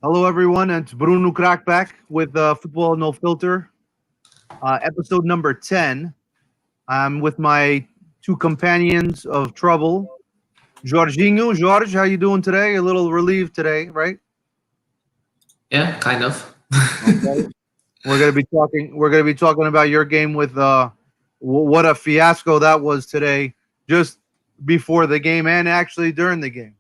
Hello, everyone. It's Bruno Crackback with Football No Filter, episode number 10. I'm with my two companions of trouble, Jorginho. Jorge, how you doing today? A little relieved today, right? Yeah, kind of. Okay. We're gonna be talking about your game with what a fiasco that was today, just before the game and actually during the game.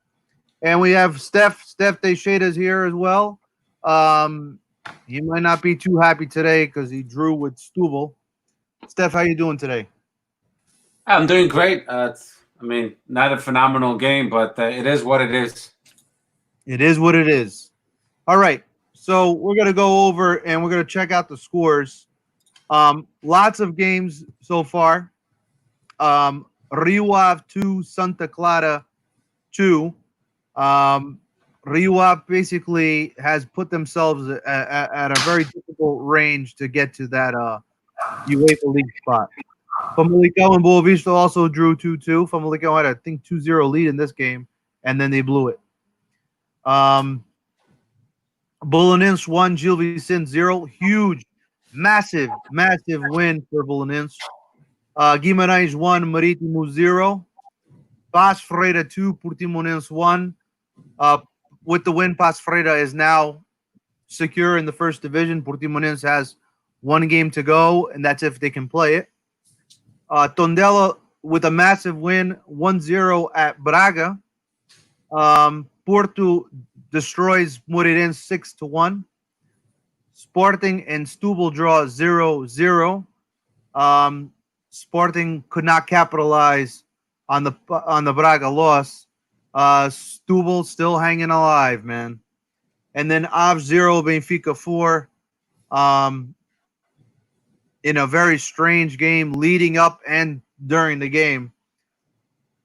And we have Steph Teixeira's here as well. Um, he might not be too happy today because he drew with Stubel. Steph, how you doing today? I'm doing great. Not a phenomenal game, but it is what it is. It is what it is. All right. So we're gonna go over and we're gonna check out the scores. Lots of games so far. Rio Ave 2, Santa Clara 2. Um, Rio Ave basically has put themselves at a very difficult range to get to that UEFA League spot. Famalicão and Boa Vista also drew 2-2. Famalicão had, I think, 2-0 lead in this game, and then they blew it. Um, Belenenses 1, Gil Vicente 0. Huge, massive win for Belenenses. Guimarães 1, Marítimo 0. Paz Freira 2, Portimonense 1. With the win, Paz Freira is now secure in the first division. Portimonense has one game to go, and that's if they can play it. Tondela with a massive win, 1-0 at Braga. Porto destroys Moreirense 6-1. Sporting and Setúbal draw 0-0. Sporting could not capitalize on the Braga loss. Setúbal still hanging alive, man. And then Aves 0, Benfica 4. In a very strange game leading up and during the game.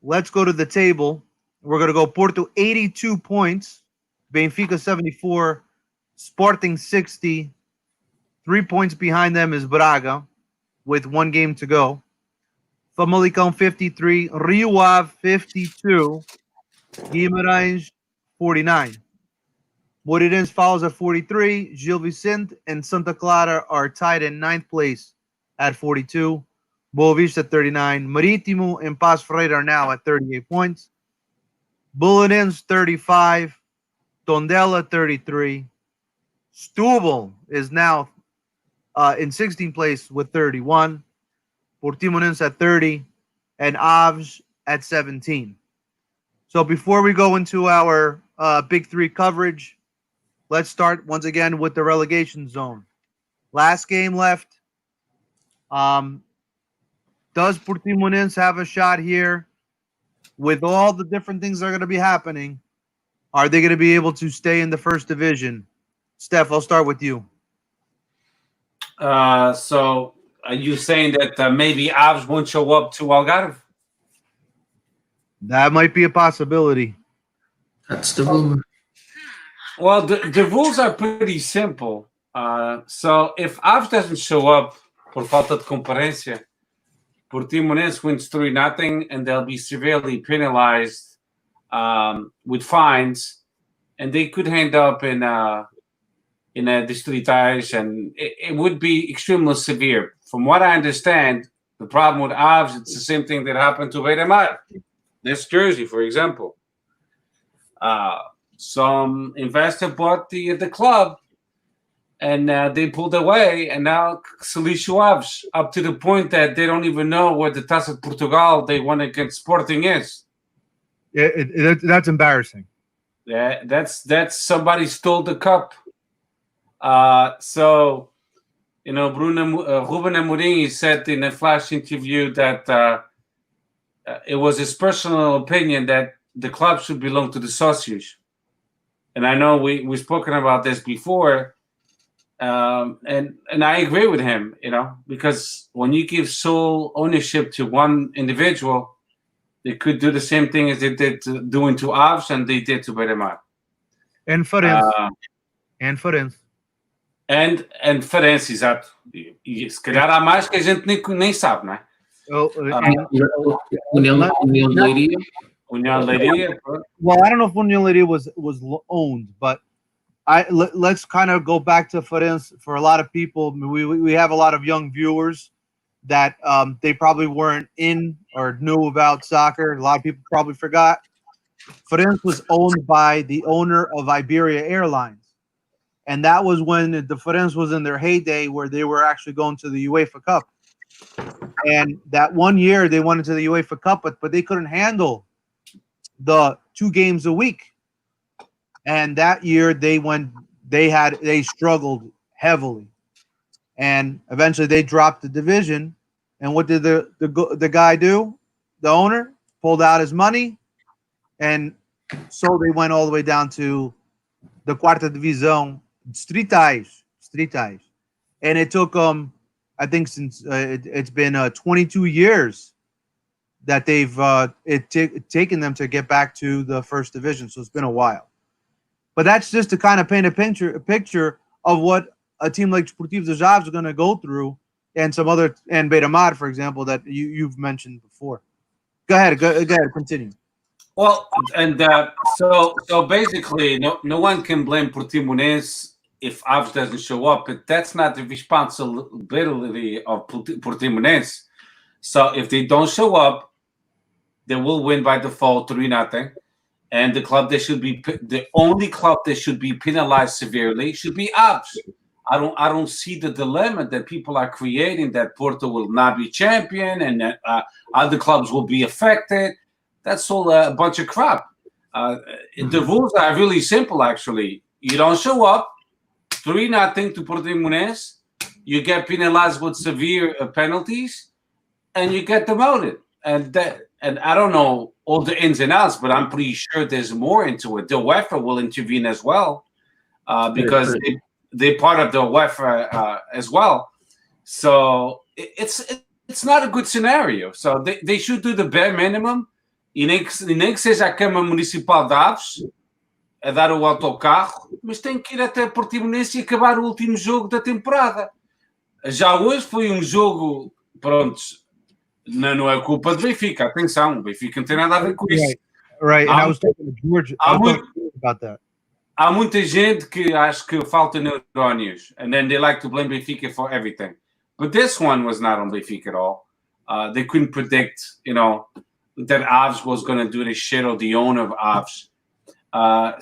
Let's go to the table. We're going to go Porto 82 points, Benfica 74, Sporting 60. 3 points behind them is Braga with one game to go. Famalicão 53, Rio Ave 52, Guimarães 49. Moreirense follows at 43. Gil Vicente and Santa Clara are tied in ninth place at 42. Boa Vista 39. Marítimo and Paz Freire are now at 38 points. Belenenses 35. Tondela 33. Setúbal is now in 16th place with 31. Portimonense at 30. And Aves at 17. So before we go into our Big Three coverage, let's start once again with the relegation zone. Last game left. Does Portimonense have a shot here? With all the different things that are going to be happening, are they going to be able to stay in the first division? Steph, I'll start with you. So are you saying that maybe Aves won't show up to Algarve? That might be a possibility. That's the rumor. Well, the rules are pretty simple. So if Aves doesn't show up por falta de concorrência, Portimonense wins 3-0, and they'll be severely penalized with fines, and they could end up in a distritais, and it would be extremely severe. From what I understand, the problem with Aves, it's the same thing that happened to Beira-Mar, this Jersey, for example. Some investor bought the club, and they pulled away, and now Silício Aves, up to the point that they don't even know where the Taça de Portugal they won against Sporting is. Yeah, that's embarrassing. Yeah, that's somebody stole the cup. So, Ruben Amorim said in a flash interview that it was his personal opinion that the club should belong to the socios. And I know we've spoken about this before, and I agree with him, because when you give sole ownership to one individual, they could do the same thing as they did doing to Aves and they did to Beira-Mar. And Farense. And Farense. And Farense, exato. E se calhar há mais que a gente nem sabe, não é? União de Leiria. União de Leiria. Well, I don't know if União Leiria was owned, but let's kind of go back to Farense. For a lot of people, we have a lot of young viewers that they probably weren't in or knew about soccer. A lot of people probably forgot. Farense was owned by the owner of Iberia Airlines, and that was when the Farense was in their heyday, where they were actually going to the UEFA Cup. And that one year they went into the UEFA Cup, but they couldn't handle the 2 games a week. And that year they struggled heavily, and eventually they dropped the division. And what did the guy do? The owner pulled out his money, and so they went all the way down to the Quarta Divisão, Distritais, and it took them, I think, since it's been 22 years that they've taken them to get back to the first division. So it's been a while. But that's just to kind of paint a picture of what a team like Sportivo de Chaves is going to go through, and some other, and Beira-Mar, for example, that you've mentioned before. Go ahead, continue. Well, and so basically, no one can blame Portimonense if Aves doesn't show up, but that's not the responsibility of Portimonense. So if they don't show up, they will win by default 3-0. And the only club that should be penalized severely should be Aves. I don't see the dilemma that people are creating, that Porto will not be champion and that other clubs will be affected. That's all a bunch of crap. The rules are really simple, actually. You don't show up, 3-0 to Portimonense, you get penalized with severe penalties, and you get demoted. And I don't know all the ins and outs, but I'm pretty sure there's more into it. The UEFA will intervene as well, because they're part of the UEFA as well. So it's not a good scenario. So they should do the bare minimum. E nem que seja a Câmara Municipal de Aves a dar o autocarro, mas tem que ir até Portimonense e acabar o último jogo da temporada. Já hoje foi um jogo, pronto, não é culpa do Benfica, atenção, o Benfica não tem nada a ver com isso. Right. And I was talking to George about that. Há muita gente que acha que falta neurónios, and then they like to blame Benfica for everything. But this one was not on Benfica at all. They couldn't predict, that Aves was going to do this shit, or the owner of Aves.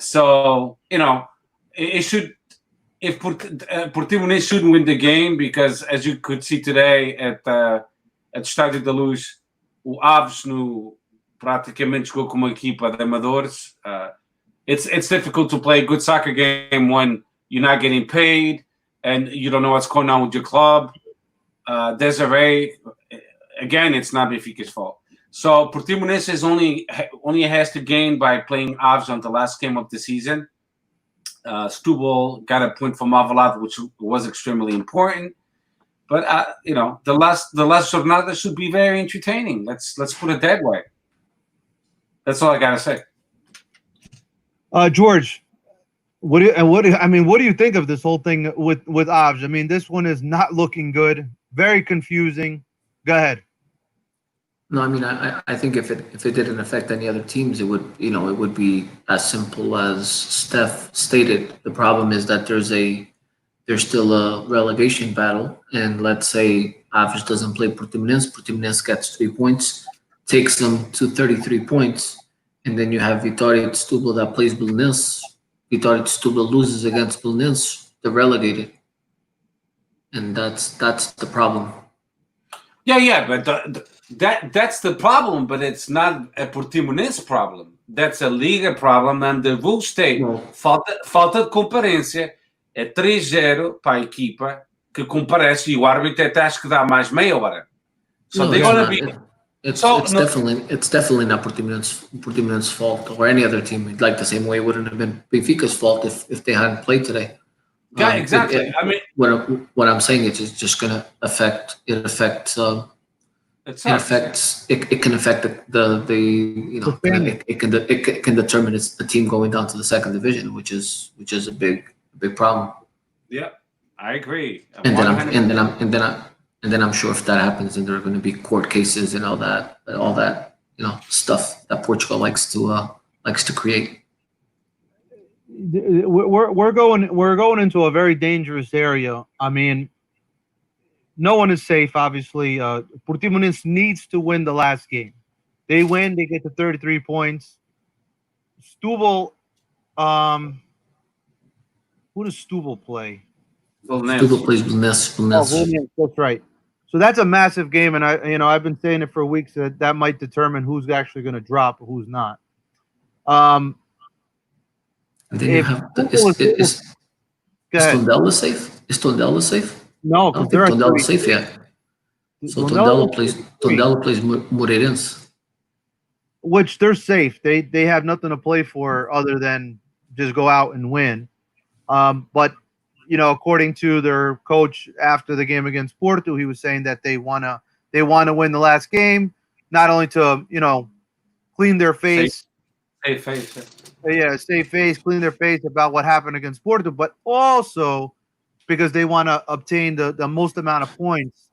So, it should, if Portimonense shouldn't win the game, because as you could see today at Estádio da Luz, o Aves praticamente jogou com uma equipa de amadores. It's difficult to play a good soccer game when you're not getting paid and you don't know what's going on with your club. Desiree, again, it's not Benfica's fault. So Portimonense only has to gain by playing Aves on the last game of the season. Futebol got a point from Alvalade, which was extremely important. But the last jornada should be very entertaining. Let's put it that way. That's all I gotta say. George, what do you think of this whole thing with Aves? I mean, this one is not looking good. Very confusing. Go ahead. No, I mean, I think if it didn't affect any other teams, it would be as simple as Steph stated. The problem is that there's still a relegation battle, and let's say Aves doesn't play Portimonense gets 3 points, takes them to 33 points, and then you have Vitória de Setúbal that plays Belenenses. Vitória de Setúbal loses against Belenenses, they're relegated, and that's the problem. Yeah, but that's the problem, but it's not a Portimonense problem. That's a Liga problem, and the rules state falta de comparência é 3-0 para a equipa que comparece, e o árbitro até acho que dá mais meia hora. So they're going to be... It's definitely not Portimonense's fault or any other team. Like the same way it wouldn't have been Benfica's fault if they hadn't played today. Yeah, exactly. What I'm saying is it's just going to affect. It can affect it can determine it's the team going down to the second division, which is a big problem. Yeah, I agree. And then I'm sure if that happens, then there are going to be court cases and all that stuff that Portugal likes to create. we're going into a very dangerous area. I mean, no one is safe. Obviously, Portimonense needs to win the last game. They win, they get to 33 points. Stubble, um, who does Stubble play? Stuba plays Belenenses. Oh, Williams, that's right. So that's a massive game, and I've been saying it for weeks that might determine who's actually going to drop, or who's not. And then you If have Stubble go is ahead. Tondela safe? Is Tondela safe? No, I because don't they're think at Tondela is 33. safe yet. So Tondela is 33, Tondela plays Moreirense. which they're safe. They have nothing to play for other than just go out and win. But according to their coach after the game against Porto, he was saying that they wanna win the last game, not only to clean their face, Safe face. save face, clean their face about what happened against Porto, but also because they want to obtain the most amount of points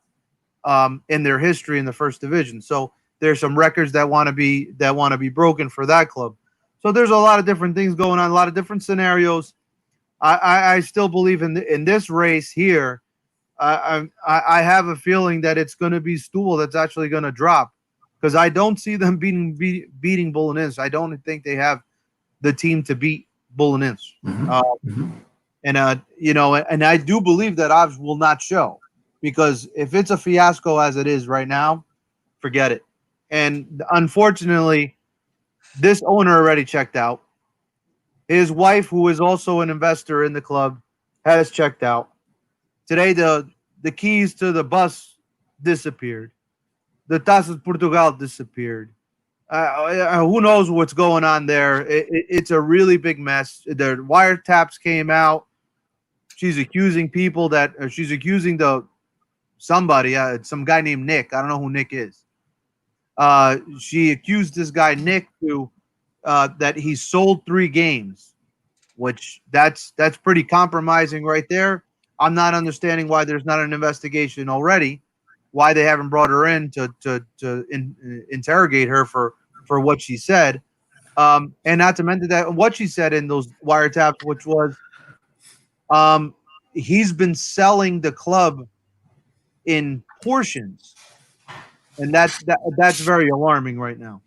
in their history in the first division. So there's some records that want to be broken for that club. So there's a lot of different things going on, a lot of different scenarios. I still believe in this race here. I have a feeling that it's going to be Stool that's actually going to drop because I don't see them beating Belenenses. I don't think they have the team to beat Belenenses. And and I do believe that odds will not show because if it's a fiasco as it is right now, forget it. And unfortunately, this owner already checked out. His wife, who is also an investor in the club, has checked out. Today, the keys to the bus disappeared. The Taças Portugal disappeared. Who knows what's going on there? It's a really big mess. The wiretaps came out. She's accusing people that she's accusing somebody, some guy named Nick. I don't know who Nick is. She accused this guy Nick that he sold 3 games, which that's pretty compromising right there. I'm not understanding why there's not an investigation already. Why they haven't brought her in to interrogate her for what she said, and not to mention that what she said in those wiretaps, which was he's been selling the club in portions, and that's very alarming right now.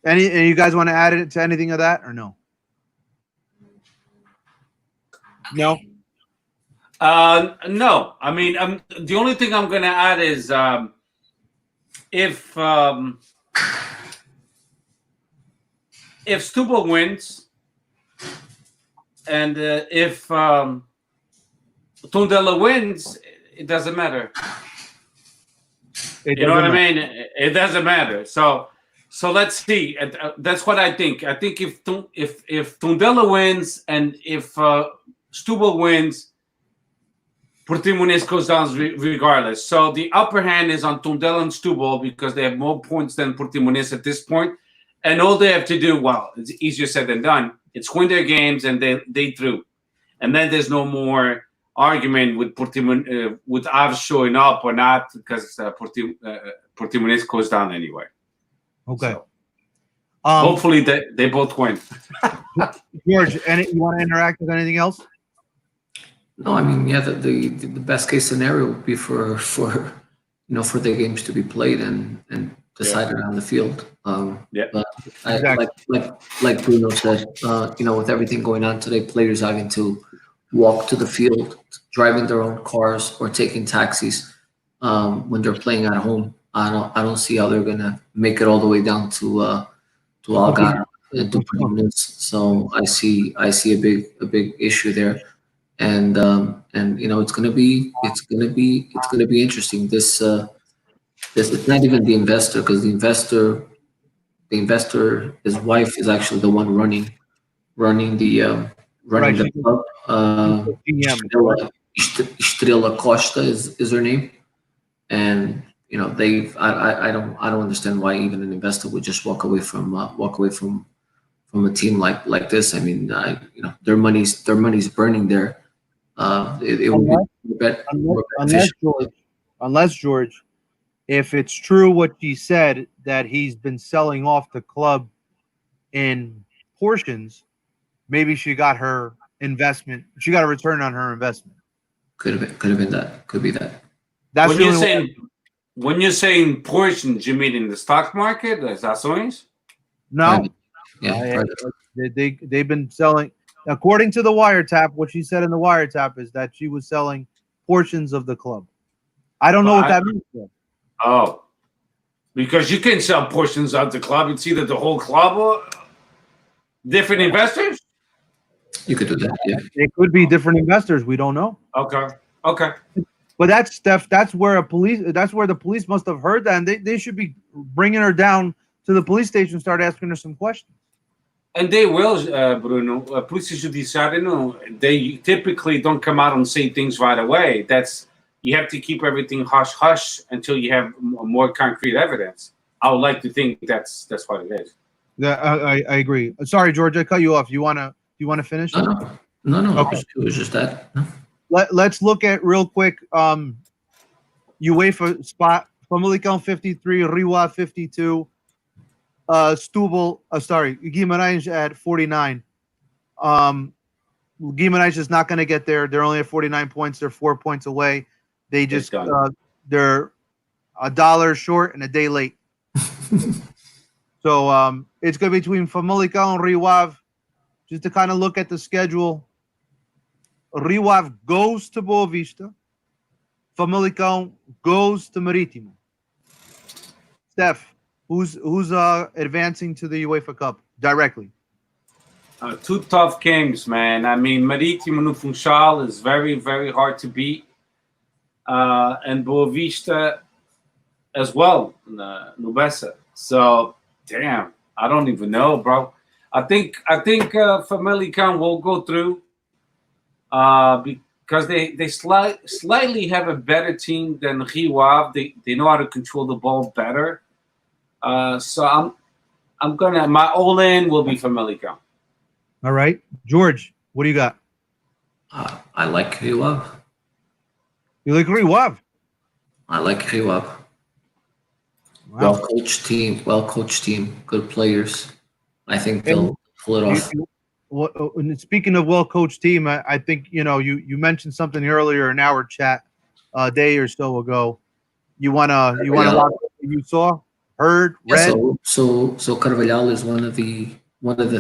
Any you guys want to add it to anything of that or no? No. No, I mean, the only thing I'm going to add is if Stubble wins and if Tondela wins, it doesn't matter. You know what I mean? It doesn't matter. So let's see. That's what I think. I think if Tondela wins and if Stubble wins, Portimonense goes down regardless. So the upper hand is on Tondela and Stubble because they have more points than Portimonense at this point. And all they have to do, well, it's easier said than done. It's win their games and they through. And then there's no more argument with with Aves showing up or not because Portimonense goes down anyway. Okay. So, hopefully they both win. George, you want to interact with anything else? No, I mean, yeah, the best case scenario would be for the games to be played and decided on the field. But like Bruno said, with everything going on today, players having to walk to the field, driving their own cars or taking taxis when they're playing at home. I don't see how they're gonna make it all the way down to Algarve and to Portimonense. So I see a big issue there. And it's gonna be interesting. This it's not even the investor because the investor, his wife is actually the one running the club. Estrela Costa is her name, and I don't understand why even an investor would just walk away from a team like this. I mean, their money's burning there. It would be unless George, if it's true what he said that he's been selling off the club in portions, maybe she got her investment. She got a return on her investment. Could have been that. Could be that. That's When the you're only way. saying when you're saying portions, you mean in the stock market, as ações? No, Private. Yeah, I- private. they've been selling. According to the wiretap, what she said in the wiretap is that she was selling portions of the club. I don't know what that means. Though. Oh, because you can sell portions of the club. It's either the whole club or different investors. You could do that. Yeah. It could be different investors. We don't know. Okay. Okay. But that's Steph. That's where the police must have heard that, and they should be bringing her down to the police station, start asking her some questions. And they will, Bruno. Polícia Judiciária, they typically don't come out and say things right away. You have to keep everything hush hush until you have more concrete evidence. I would like to think that's what it is. Yeah, I agree. Sorry, George, I cut you off. You wanna finish? No. Okay. It was just that. No. Let's look at real quick. UEFA spot: Famalicão 53, Riwa 52, Guimarães at 49. Guimarães is not going to get there. They're only at 49 points. They're 4 points away. They just they're $1 short and a day late. So it's going to be between Famalicão and Rio. Just to kind of look at the schedule. Rio goes to Boa Vista. Famalicão goes to Marítimo. Steph, who's advancing to the UEFA Cup directly? Two tough games, man. I mean, Marítimo no Funchal is very, very hard to beat. And Boa Vista as well, no Bessa. So, damn, I don't even know, bro. I think Famalicão will go through because they slightly have a better team than Rio Ave. They know how to control the ball better. So my all-in will be Famalicão. All right. George, what do you got? I like Rio Ave. You like Rio Ave? I like Rio Ave. Wow. Well coached team, good players. I think they'll pull it off. Speaking of well-coached team, I think you mentioned something earlier in our chat a day or so ago. You wanna lock what you saw, heard, read? So Carvalhal is one of the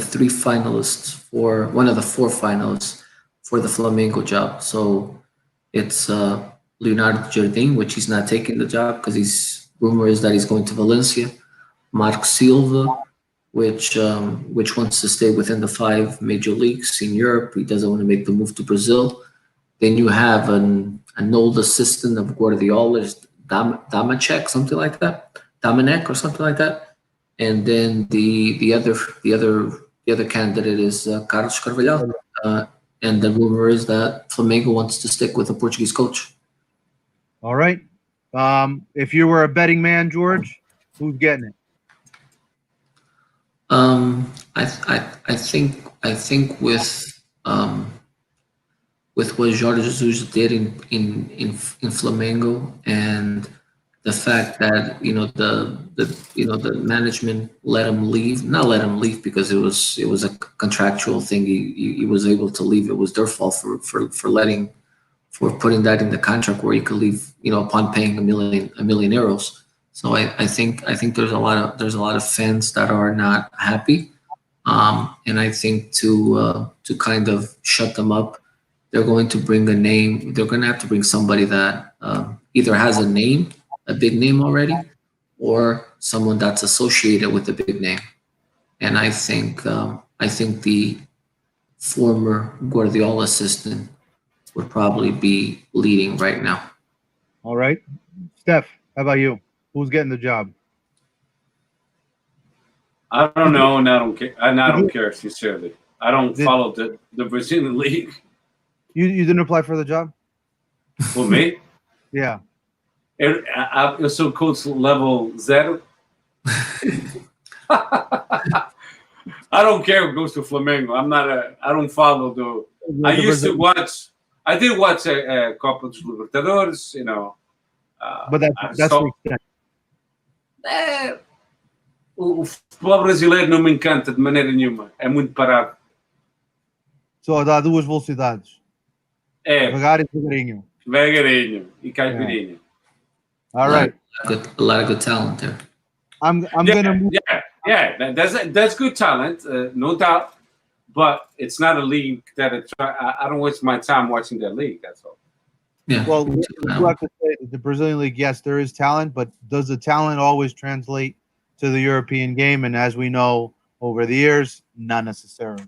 three finalists one of the four finalists for the Flamengo job. So it's Leonardo Jardim, which he's not taking the job because rumor is that he's going to Valencia. Mark Silva, which wants to stay within the 5 major leagues in Europe. He doesn't want to make the move to Brazil. Then you have an old assistant of Guardiola, Damacek, something like that, Domenech or something like that. And then the other candidate is Carlos Carvalhal. And the rumor is that Flamengo wants to stick with a Portuguese coach. All right. If you were a betting man, George, who's getting it? I think with what Jorge Jesus did in Flamengo and the fact that the management let him leave, not let him leave because it was a contractual thing. He was able to leave. It was their fault for putting that in the contract where he could leave, upon paying $1 million euros. So I think there's a lot of fans that are not happy, and I think to kind of shut them up, they're going to bring a name. They're going to have to bring somebody that either has a big name already, or someone that's associated with the big name. And I think the former Guardiola assistant would probably be leading right now. All right. Steph, how about you? Who's getting the job? I don't know, and I don't care. And I don't care, sincerely. I don't follow the Brazilian league. You didn't apply for the job? For me? Yeah. Eu sou coach level 0. I don't care who goes to Flamengo. I don't follow I used to watch. I did watch a Copa dos Libertadores, But that's the extent. O futebol brasileiro não me encanta de maneira nenhuma. É muito parado. Só dá duas velocidades. É, Devagar e devagarinho. devagarinho e caipirinha. All right. A lot of good talent there. I'm gonna move. That's good talent, no doubt. But it's not a league that I don't waste my time watching that league. That's all. Yeah. Well, we have to say that the Brazilian league, yes, there is talent, but does the talent always translate to the European game? And as we know over the years, not necessarily.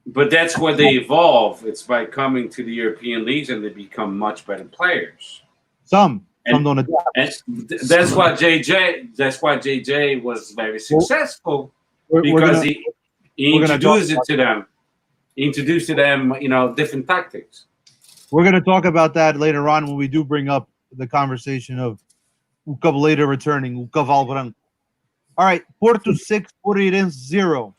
But that's where they evolve. It's by coming to the European leagues and they become much better players. Some don't adapt. And that's why JJ was very successful because he introduced it to them. He introduced to them, different tactics. We're going to talk about that later on when we do bring up the conversation of o Cavaleiro returning, o Cavalo Branco. All right, Porto 6, Portirense 0.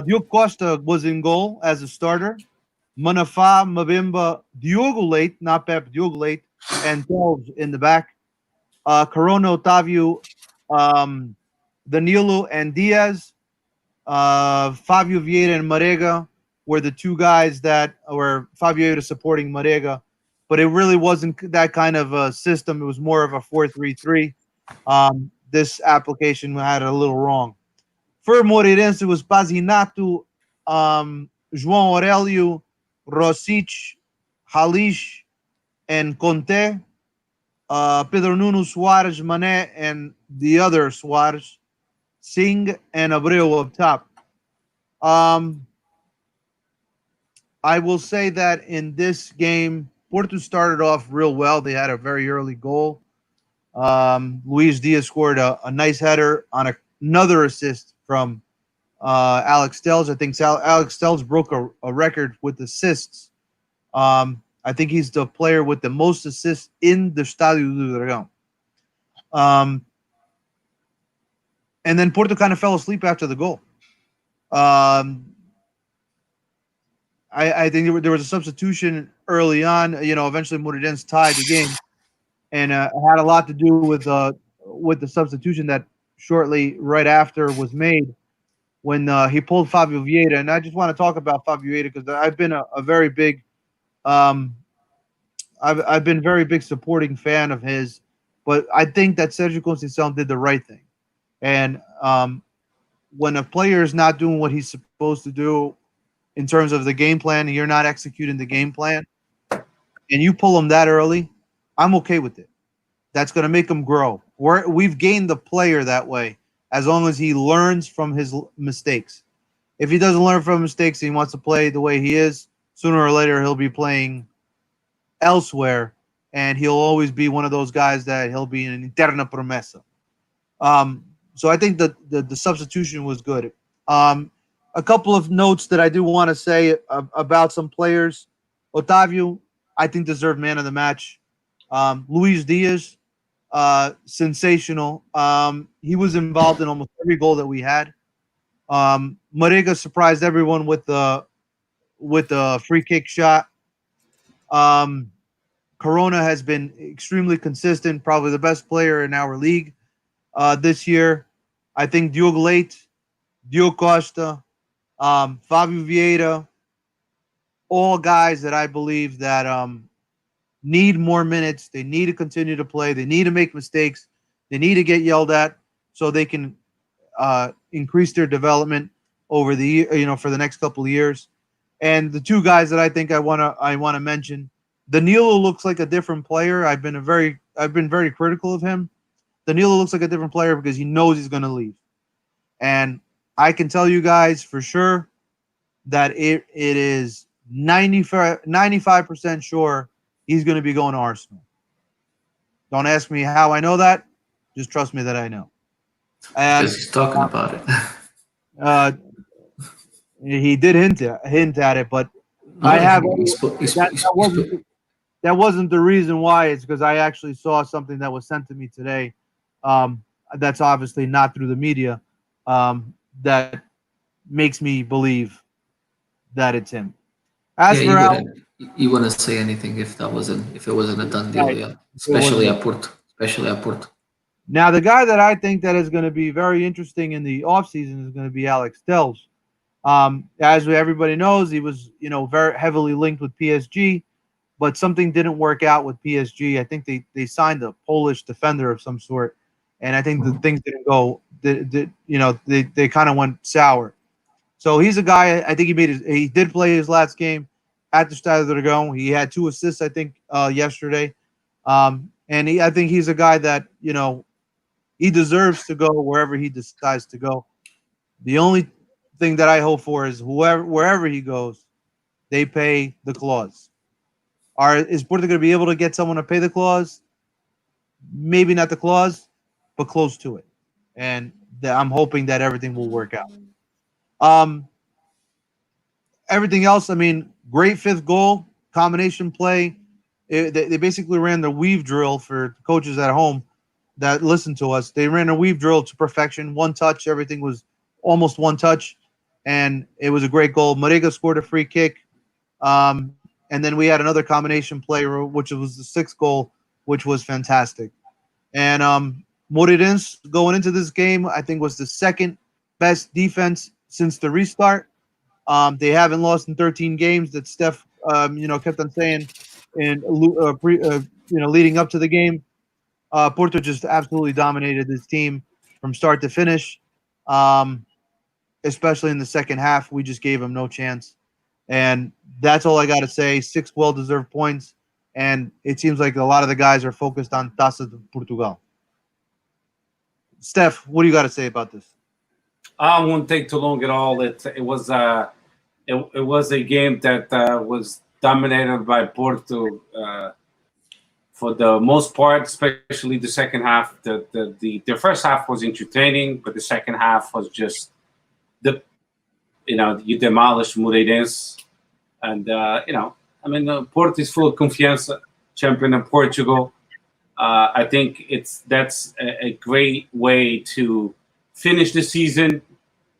Diogo Costa was in goal as a starter. Manafá, Mabimba, Diogo Leite, not Pep, Diogo Leite, and Telves in the back. Corona, Otávio, Danilo, and Diaz. Fabio Vieira and Marega were the two guys that were Fabio Vieira supporting Marega, but it really wasn't that kind of a system. It was more of a 4-3-3. This application had it a little wrong. For Moreirense, it was Pazinato, João Aurélio, Rosic, Halish, and Conte. Pedro Nuno, Soares, Mané, and the other Soares, Singh, and Abreu up top. I will say that in this game, Porto started off real well. They had a very early goal. Luis Diaz scored a nice header on another assist from Alex Telles. I think Alex Telles broke a record with assists. I think he's the player with the most assists in the Estádio do Dragão. And then Porto kind of fell asleep after the goal. I think there was a substitution early on. Eventually Moreirense tied the game, and it had a lot to do with the substitution that shortly right after was made when he pulled Fabio Vieira. And I just want to talk about Fabio Vieira because I've been a very big, I've been very big supporting fan of his, but I think that Sergio Conceição did the right thing. And when a player is not doing what he's supposed to do in terms of the game plan, and you're not executing the game plan, and you pull him that early, I'm okay with it. That's going to make him grow. We've gained the player that way as long as he learns from his mistakes. If he doesn't learn from mistakes and he wants to play the way he is, sooner or later he'll be playing elsewhere, and he'll always be one of those guys that he'll be an eterna promesa. So I think that the substitution was good. A couple of notes that I do want to say about some players. Otávio, I think, deserved man of the match. Luis Diaz, sensational. He was involved in almost every goal that we had. Marega surprised everyone with the free kick shot. Corona has been extremely consistent, probably the best player in our league this year. I think Diogo Leite, Diogo Costa, Fabio Vieira, all guys that I believe that need more minutes. They need to continue to play. They need to make mistakes. They need to get yelled at so they can increase their development over the for the next couple of years. And the two guys that I think I want to mention, Danilo looks like a different player. I've been very critical of him. Danilo looks like a different player because he knows he's going to leave. And I can tell you guys for sure that it is 95% sure he's going to be going to Arsenal. Don't ask me how I know that. Just trust me that I know. And because he's talking about it. He did hint at it, but I have that wasn't the reason why. It's because I actually saw something that was sent to me today. That's obviously not through the media. That makes me believe that it's him. As for you wouldn't say anything if it wasn't a done deal, yeah. Especially at Porto. Now, the guy that I think that is going to be very interesting in the offseason is going to be Alex Telles. As everybody knows, he was very heavily linked with PSG, but something didn't work out with PSG. I think they signed a Polish defender of some sort, and I think the things didn't go. They kind of went sour. So he's a guy. I think he did play his last game at the Stade de Dragon. He had 2 assists, I think, yesterday. And I think he's a guy that he deserves to go wherever he decides to go. The only thing that I hope for is wherever he goes, they pay the clause. Is Porto going to be able to get someone to pay the clause? Maybe not the clause, but close to it. And I'm hoping that everything will work out. Um, Everything else, I mean, great fifth goal, combination play. They basically ran the weave drill for coaches at home that listen to us. They ran a weave drill to perfection, one touch. Everything was almost one touch, and it was a great goal. Marega scored a free kick, and then we had another combination play, which was the sixth goal, which was fantastic. And Moreirense going into this game, I think was the second best defense since the restart. They haven't lost in 13 games. That Steph, kept on saying, and leading up to the game. Porto just absolutely dominated this team from start to finish, especially in the second half. We just gave them no chance. And that's all I got to say. 6 well-deserved points. And it seems like a lot of the guys are focused on Taça de Portugal. Steph, what do you got to say about this? I won't take too long at all. It was a game that was dominated by Porto for the most part, especially the second half. The first half was entertaining, but the second half was just you demolished Moreirense, and Porto is full of confiance, champion of Portugal. I think that's a great way to finish the season,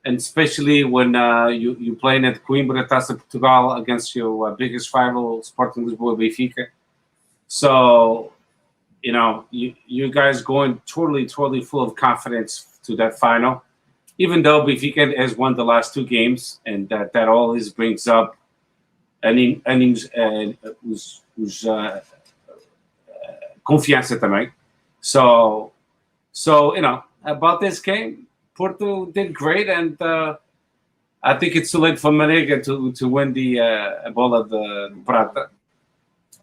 and especially when you playing at Coimbra Taça Portugal against your biggest rival, Sporting Lisboa Benfica. So, you guys going totally full of confidence to that final, even though Benfica has won the last 2 games, and that always brings up confiança também. So about this game, Porto did great, and I think it's too late for Marega to win the Bola de Prata.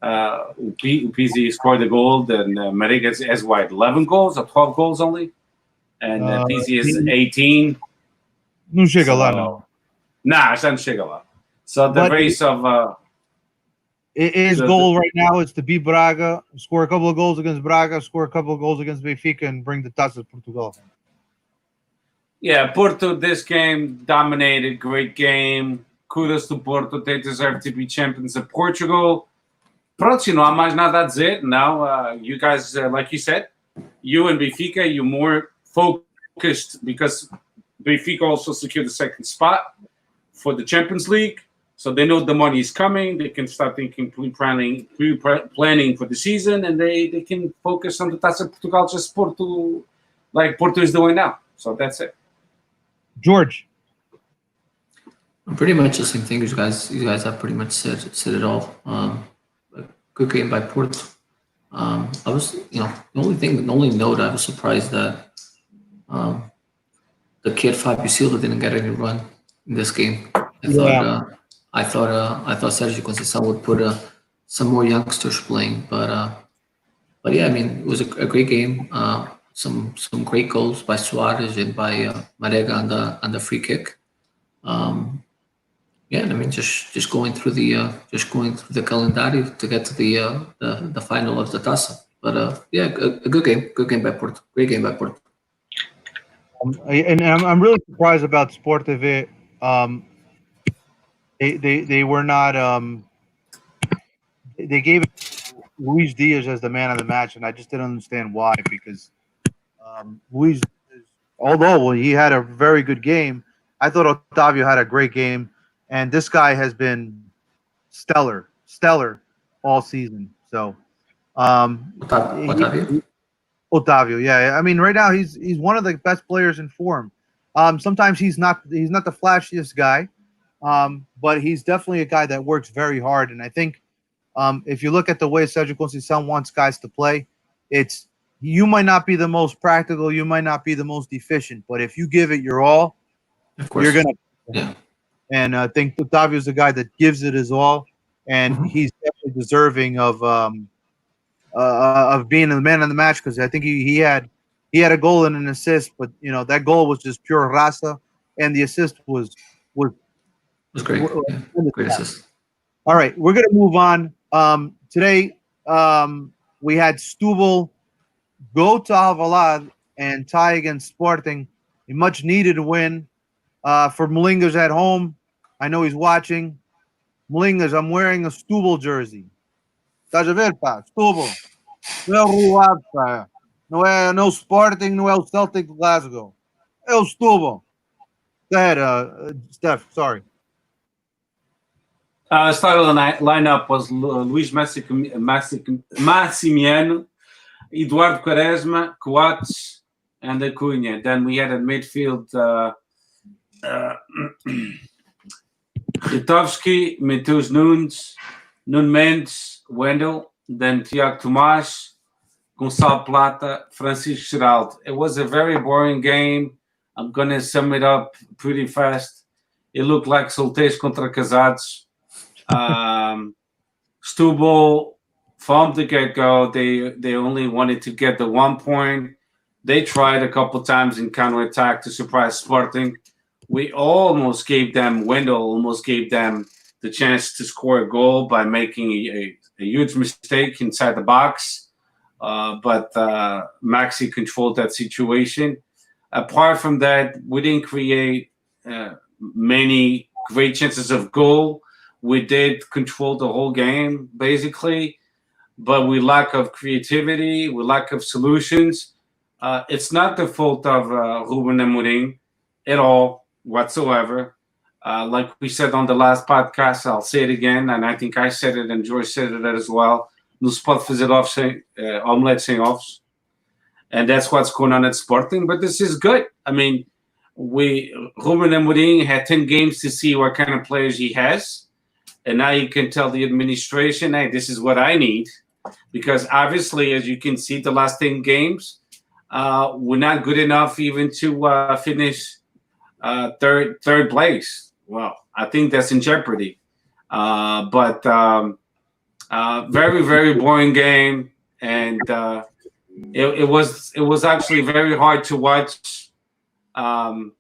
Pizzi scored the goal, and Marega has 11 goals or 12 goals only, and Pizzi is 18. Não chega lá, não. Nah, já não chega lá. So the race of his goal right now is to beat Braga, score a couple of goals against Braga, score a couple of goals against Benfica, and bring the Taça de Portugal. Yeah, Porto, this game dominated. Great game. Kudos to Porto. They deserve to be champions of Portugal. Pronto, não há mais nada a dizer. Now, you guys, like you said, you and Benfica, you're more focused because Benfica also secured the second spot for the Champions League. So they know the money is coming. They can start thinking, pre-planning for the season, and they can focus on the Taça de Portugal, just Porto, like Porto is doing now. So that's it. George. Pretty much the same thing. You guys have pretty much said it all. A good game by Porto. I was, the only note I was surprised that the kid Fabio Silva didn't get any run in this game. I thought Sergio Conceição would put some more youngsters playing, but yeah, I mean, it was a great game. Some great goals by Suarez and by Marega on the free kick. Yeah, I mean, just going through the calendario to get to the final of the Taça. But yeah, a good game by Porto. Great game by Porto. And I'm really surprised about Sport TV. They were not. They gave Luis Diaz as the man of the match, and I just didn't understand why. Because Luis, although he had a very good game, I thought Otavio had a great game, and this guy has been stellar all season. So, Otavio. Otavio, yeah. I mean, right now he's one of the best players in form. Sometimes he's not the flashiest guy, but he's definitely a guy that works very hard. And I think if you look at the way Sergio Conceição wants guys to play, it's you might not be the most practical, you might not be the most efficient, but if you give it your all, Of course. you're gonna. Yeah. And I think Otavio's a guy that gives it his all, and Mhm. he's definitely deserving of being the man of the match because I think he had a goal and an assist, but that goal was just pure raza, and the assist was It was great. Yeah. Great assist. all right. We're gonna move on. Today we had Stubble go to Alvalade and tie against Sporting, a much needed win for Molingas at home. I know he's watching. Molingas, I'm wearing a Stubble jersey. Estás a ver, pá? Stubble. Não é o Rio Ave, pá. Não é o Sporting, não é o Celtic Glasgow. É o Stubble. Go ahead, Steph. Sorry. Starting lineup was Luís Massimiano, Eduardo Quaresma, Coates, and Acunha. Then we had a midfield Ritovski, Mateus Nunes, Nuno Mendes, Wendel, then Tiago Tomás, Gonçalo Plata, Francisco Geraldo. It was a very boring game. I'm going to sum it up pretty fast. It looked like solteiros contra casados. Stubble, from the get-go, they only wanted to get the 1 point. They tried a couple times in counter-attack to surprise Sporting. We almost gave them, Wendell almost gave them the chance to score a goal by making a huge mistake inside the box. But Maxi controlled that situation. Apart from that, we didn't create many great chances of goal. We did control the whole game, basically, but we lack of creativity, we lack of solutions. It's not the fault of Ruben Amorim at all, whatsoever. Like we said on the last podcast, I'll say it again, and I think I said it and George said it as well. No se pode fazer omelete sem ovos. And that's what's going on at Sporting, but this is good. I mean, Ruben Amorim had 10 games to see what kind of players he has. And now you can tell the administration, hey, this is what I need. Because obviously, as you can see, the last 10 games, we're not good enough even to finish third place. Well, I think that's in jeopardy. But very, very boring game. And it was actually very hard to watch. I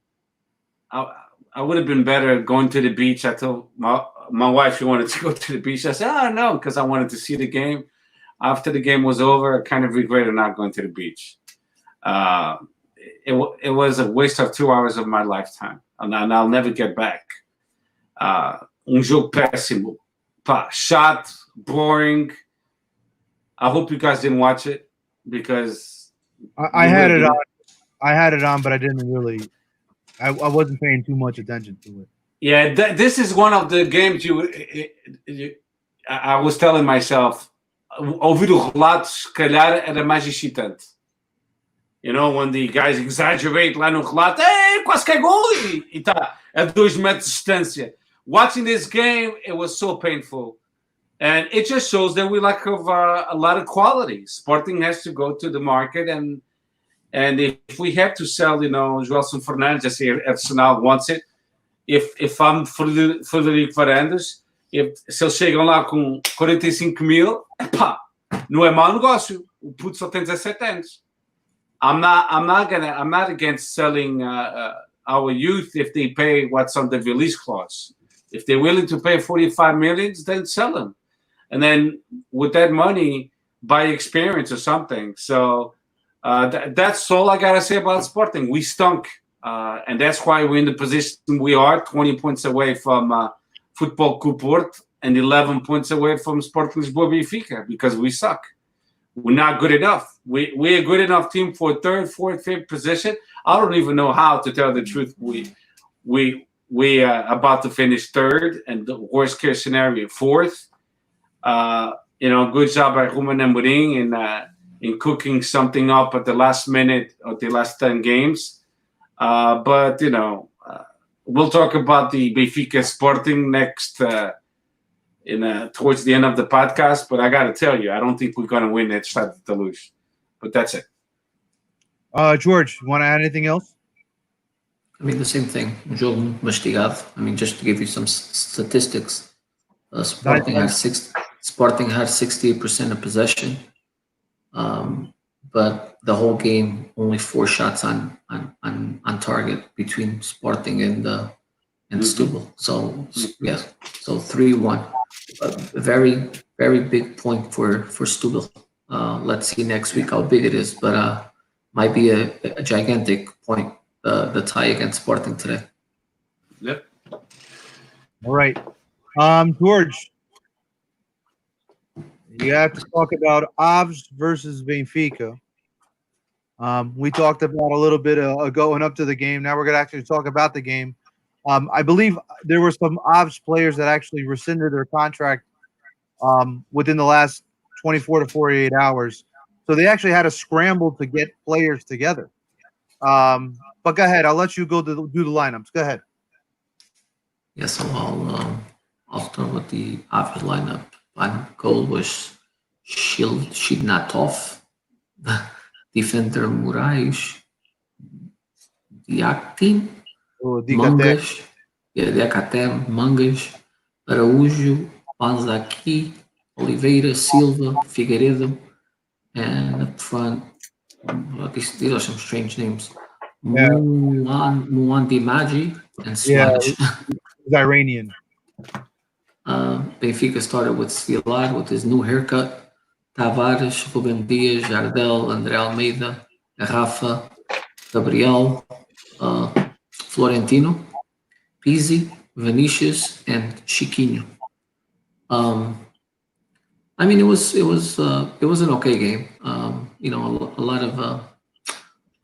would have been better going to the beach. I told my wife she wanted to go to the beach. I said, no, because I wanted to see the game. After the game was over, I kind of regretted not going to the beach. It was a waste of 2 hours of my lifetime, and I'll never get back. Jogo péssimo. Shot, boring. I hope you guys didn't watch it because I had it on. I had it on, but I didn't really. I wasn't paying too much attention to it. Yeah, this is one of the games I was telling myself, ouvir o relato, se calhar, era mais excitante. You know, when the guys exaggerate lá no relato, hey, quase que é gol, e tá a 2 metros de distância. Watching this game, it was so painful. And it just shows that we lack of a lot of quality. Sporting has to go to the market, and if we have to sell, Joelson Fernandes, as Arsenal wants it, if I'm Frederico Varandas, se eles chegam lá com 45 mil, não é mau negócio. O puto só tem 17 anos. I'm not against selling our youth if they pay what's on the release clause. If they're willing to pay 45 million, then sell them. And then with that money, buy experience or something. So that's all I got to say about Sporting. We stunk. And that's why we're in the position we are, 20 points away from Futebol Clube Porto and 11 points away from Sporting Lisboa Benfica, because we suck. We're not good enough. We're a good enough team for 3rd, 4th, 5th position. I don't even know how, to tell the truth. We about to finish 3rd, and the worst case scenario 4th. Good job by Ruben Amorim in cooking something up at the last minute of the last 10 games. But we'll talk about the Benfica Sporting next towards the end of the podcast. But I got to tell you, I don't think we're going to win at Stade de Luz. But that's it. George, you want to add anything else? I mean, the same thing. Jogo mastigado. I mean, just to give you some statistics, Sporting had 68% of possession, but the whole game only 4 shots on target between Sporting and Setúbal. So yes, so 3-1. A very very big point for Setúbal. Let's see next week how big it is, but might be a gigantic point. The tie against Sporting today. Yep. All right. George, you have to talk about Aves versus Benfica. We talked about a little bit going up to the game. Now we're going to actually talk about the game. I believe there were some Aves players that actually rescinded their contract within the last 24 to 48 hours. So they actually had to scramble to get players together. But go ahead. I'll let you go do the lineups. Go ahead. Yeah, so I'll start with the Aves lineup. On goal was Shidnatov, defender Moraes, Diaktin, Mangas, Diakatem, Mangas, Araújo, Panzaki, Oliveira, Silva, Figueiredo, and up front, these are some strange names. Yeah. Muandi Magi and Swatch. He's Iranian. Benfica started with Svilar with his new haircut. Tavares, Rubem Dias, Jardel, André Almeida, Rafa, Gabriel, Florentino, Pizzi, Vinicius, and Chiquinho. I mean, it was an okay game.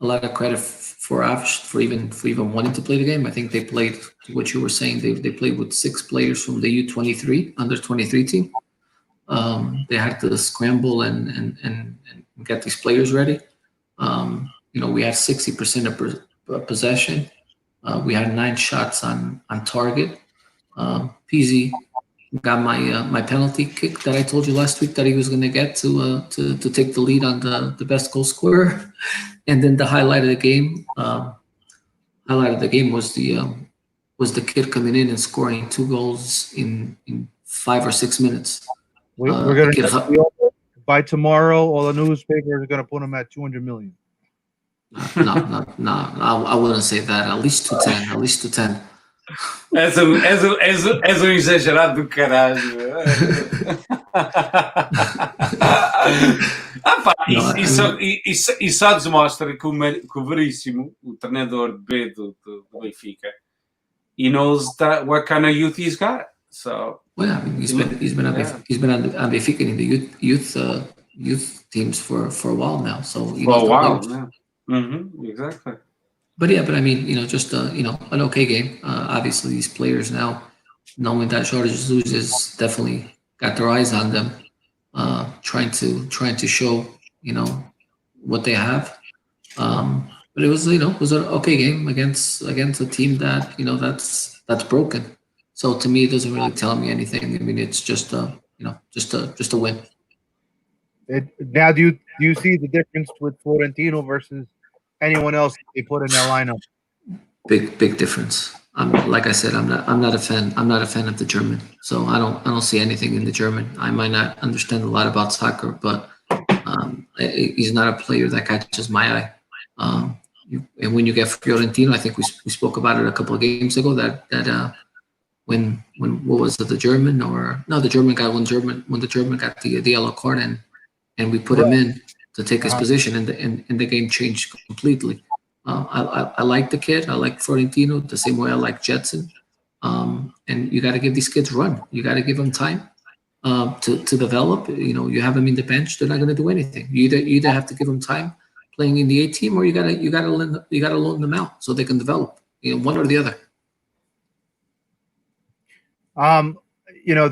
A lot of credit for Aves for even wanting to play the game. I think they played what you were saying. They played with 6 players from the U23 under 23 team. They had to scramble and get these players ready. We had 60% of possession. We had 9 shots on target. Pizzi got my penalty kick that I told you last week that he was going to get to take the lead on the best goal scorer. And then the highlight of the game was the kid coming in and scoring 2 goals in 5 or 6 minutes. We're going to by tomorrow. All the newspapers are going to put him at 200 million. No. I wouldn't say that. At least 210. At least 210. És um exagerado do caralho. E só demonstra que o Veríssimo, o treinador B do Benfica, he knows what kind of youth he's got. So well, I mean, he's been on Benfica in the youth teams for a while now. So for a while, yeah. Exactly. But I mean, just an okay game. Obviously, these players now, knowing that Jorge Jesus has definitely got their eyes on them, trying to show what they have. But it was an okay game against a team that that's broken. So to me, it doesn't really tell me anything. I mean, it's just a win. Now, do you see the difference with Florentino versus anyone else they put in their lineup? Big difference. Like I said, I'm not a fan. I'm not a fan of the German, so I don't see anything in the German. I might not understand a lot about soccer, but he's not a player that catches my eye. And when you get Fiorentino, I think we spoke about it a couple of games ago that when what was it, the German or no, the German guy when the German got the yellow card and we put him in to take his position and the game changed completely. I like the kid. I like Florentino the same way I like Jetson. And you got to give these kids run. You got to give them time to develop. You have them in the bench, they're not going to do anything. You either have to give them time playing in the A team, or you got to loan them out so they can develop. One or the other.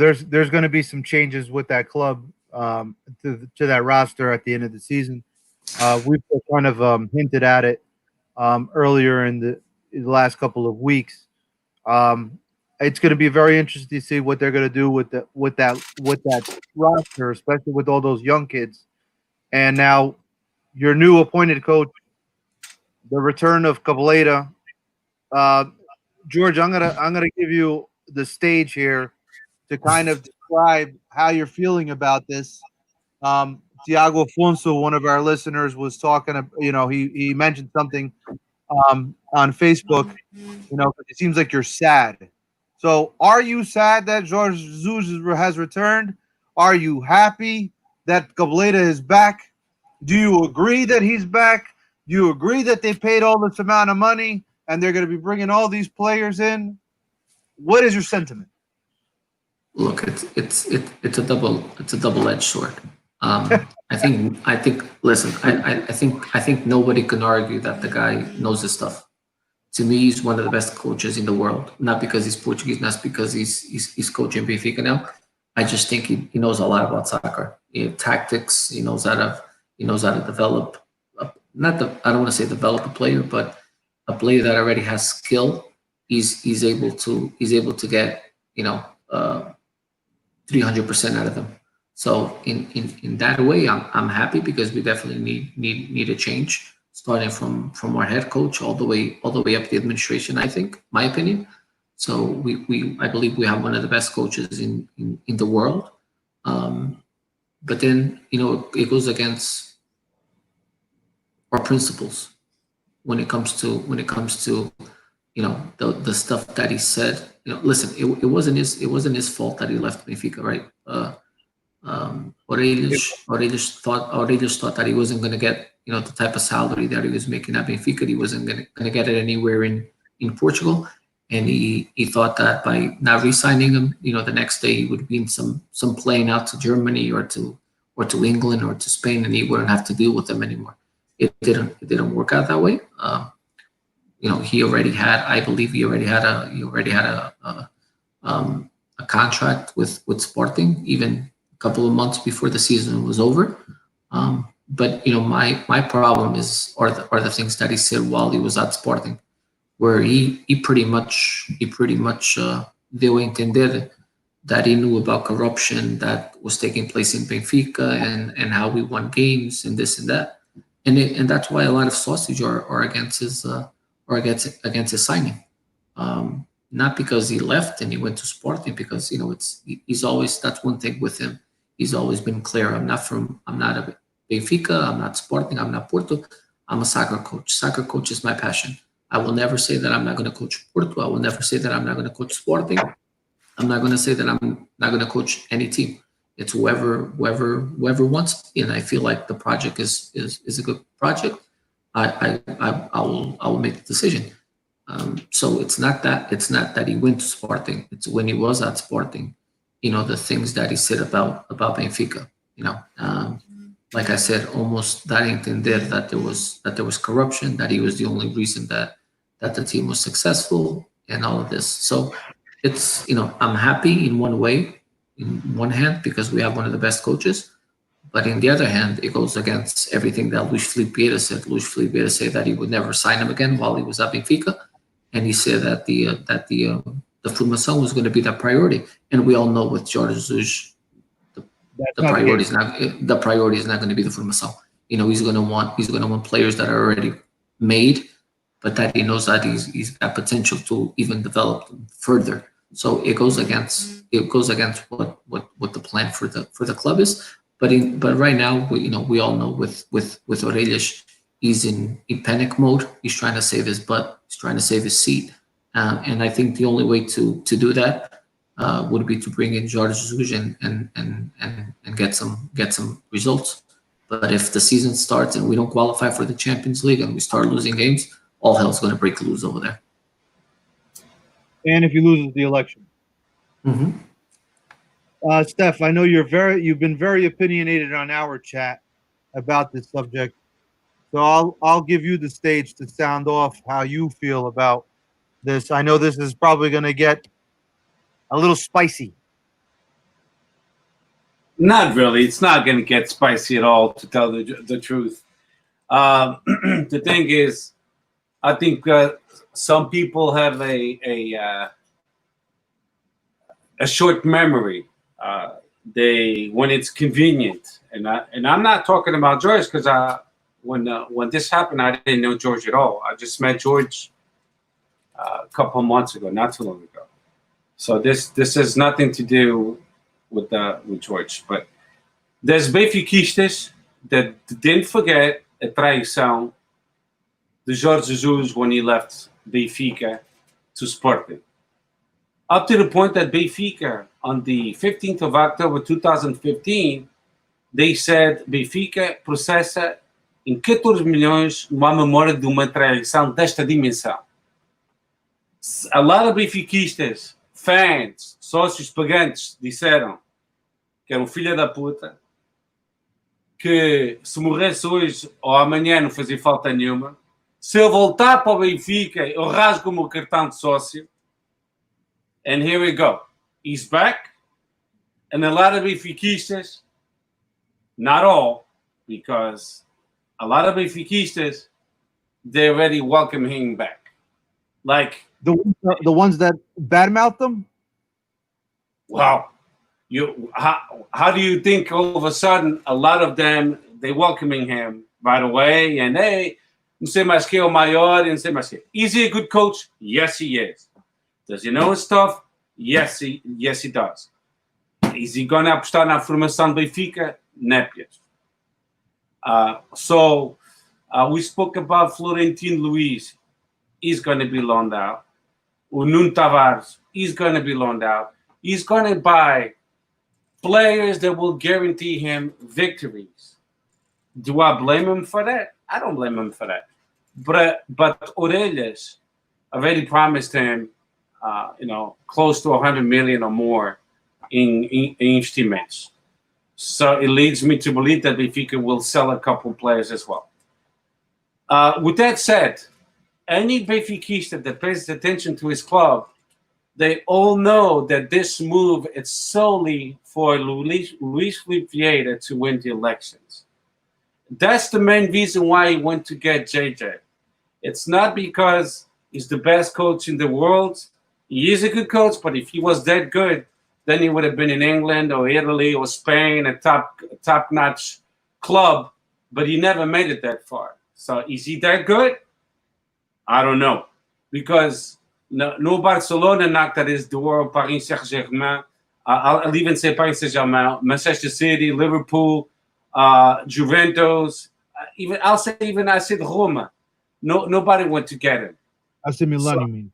There's going to be some changes with that club to that roster at the end of the season. We've kind of hinted at it. earlier in the last couple of weeks. Um, it's going to be very interesting to see what they're going to do with that roster, especially with all those young kids. And now your new appointed coach, the return of Cabaleta. Uh, George, I'm gonna give you the stage here to kind of describe how you're feeling about this. Tiago Afonso, one of our listeners, was talking. He mentioned something on Facebook. It seems like you're sad. So, are you sad that George Jesus has returned? Are you happy that Cabaleta is back? Do you agree that he's back? Do you agree that they paid all this amount of money and they're going to be bringing all these players in? What is your sentiment? Look, it's a double-edged sword. I think. Listen, I think nobody can argue that the guy knows his stuff. To me, he's one of the best coaches in the world. Not because he's Portuguese, not because he's coaching Benfica now. I just think he knows a lot about soccer, tactics. He knows how to develop. I don't want to say develop a player, but a player that already has skill. He's able to get 300% out of them. So in that way, I'm happy because we definitely need a change, starting from our head coach all the way up the administration. I think, my opinion. So I believe we have one of the best coaches in the world. But then it goes against our principles when it comes to the stuff that he said. Listen, it wasn't his fault that he left Benfica, right? Aurelius thought that he wasn't going to get the type of salary that he was making at Benfica. He wasn't going to get it anywhere in Portugal, and he thought that by not re-signing him, the next day he would be in some plane out to Germany or to England or to Spain, and he wouldn't have to deal with them anymore. It didn't work out that way. I believe he already had a contract with Sporting even a couple of months before the season was over. But my problem are the things that he said while he was at Sporting, where he pretty much deu a entender that he knew about corruption that was taking place in Benfica and how we won games and this and that, and that's why a lot of sausage are against his signing. Not because he left and he went to Sporting, because he's always, that's one thing with him. He's always been clear. I'm not a Benfica. I'm not Sporting. I'm not Porto. I'm a soccer coach. Soccer coach is my passion. I will never say that I'm not going to coach Porto. I will never say that I'm not going to coach Sporting. I'm not going to say that I'm not going to coach any team. It's whoever wants. And I feel like the project is a good project. I will make the decision. So it's not that he went to Sporting. It's when he was at Sporting, the things that he said about Benfica. Like I said, almost that entender that there was corruption, that he was the only reason that the team was successful, and all of this. So it's I'm happy in one way, in one hand, because we have one of the best coaches. But in the other hand, it goes against everything that Luis Filipe said. Luis Filipe said that he would never sign him again while he was at Benfica, and he said that the formação was going to be the priority. And we all know with Jorge Jesus, the priority is not going to be the formação. He's going to want players that are already made, but that he knows that he's got potential to even develop them further. So it goes against what the plan for the club is. But right now, we all know with Aurelius, he's in panic mode. He's trying to save his butt. He's trying to save his seat. And I think the only way to do that would be to bring in Jorge Jesus and get some results. But if the season starts and we don't qualify for the Champions League and we start losing games, all hell's going to break loose over there. And if he loses the election. Mm-hmm. Steph, I know you've been very opinionated on our chat about this subject. So I'll give you the stage to sound off how you feel about this. I know this is probably going to get a little spicy. Not really. It's not going to get spicy at all, to tell the truth. The thing is, I think some people have a short memory. They when it's convenient, and I'm not talking about George because when this happened, I didn't know George at all. I just met George a couple of months ago, not too long ago. So this has nothing to do with George, but there's benfiquistas that didn't forget a traição de Jorge Jesus when he left Benfica to Sporting. Up to the point that Benfica, on the 15th of October 2015, they said Benfica processa em 14 milhões uma memória de uma traição desta dimensão. A lot of benfiquistas, fans, sócios pagantes disseram que era um filho da puta, que se morresse hoje ou amanhã não fazia falta nenhuma. Se eu voltar para o Benfica, eu rasgo o meu cartão de sócio. And here we go. He's back. And a lot of benfiquistas, not all, because a lot of benfiquistas, they already welcome him back. Like the ones that badmouth them. Wow. How do you think all of a sudden a lot of them, they welcoming him right away and hey, não sei mais que é o maior, não sei mais que. Is he a good coach? Yes, he is. Does he know his stuff? Yes, he does. Is he going to apostar na formação de Benfica? Népias. So we spoke about Florentino Luis. He's going to be loaned out. O Nuno Tavares, he's going to be loaned out. He's going to buy players that will guarantee him victories. Do I blame him for that? I don't blame him for that. But Orelhas already promised him, close to 100 million or more in investimentos. So it leads me to believe that Benfica will sell a couple players as well. With that said, any Benfiquista that pays attention to his club, they all know that this move is solely for Luis Felipe Vieira to win the elections. That's the main reason why he went to get JJ. It's not because he's the best coach in the world. He is a good coach, but if he was that good, then he would have been in England or Italy or Spain, a top-notch club, but he never made it that far. So is he that good? I don't know. Because no Barcelona knocked at his door, Paris Saint-Germain, I'll even say Paris Saint-Germain, Manchester City, Liverpool, Juventus, I said Roma. Nobody went to get him. AC Milan, you mean?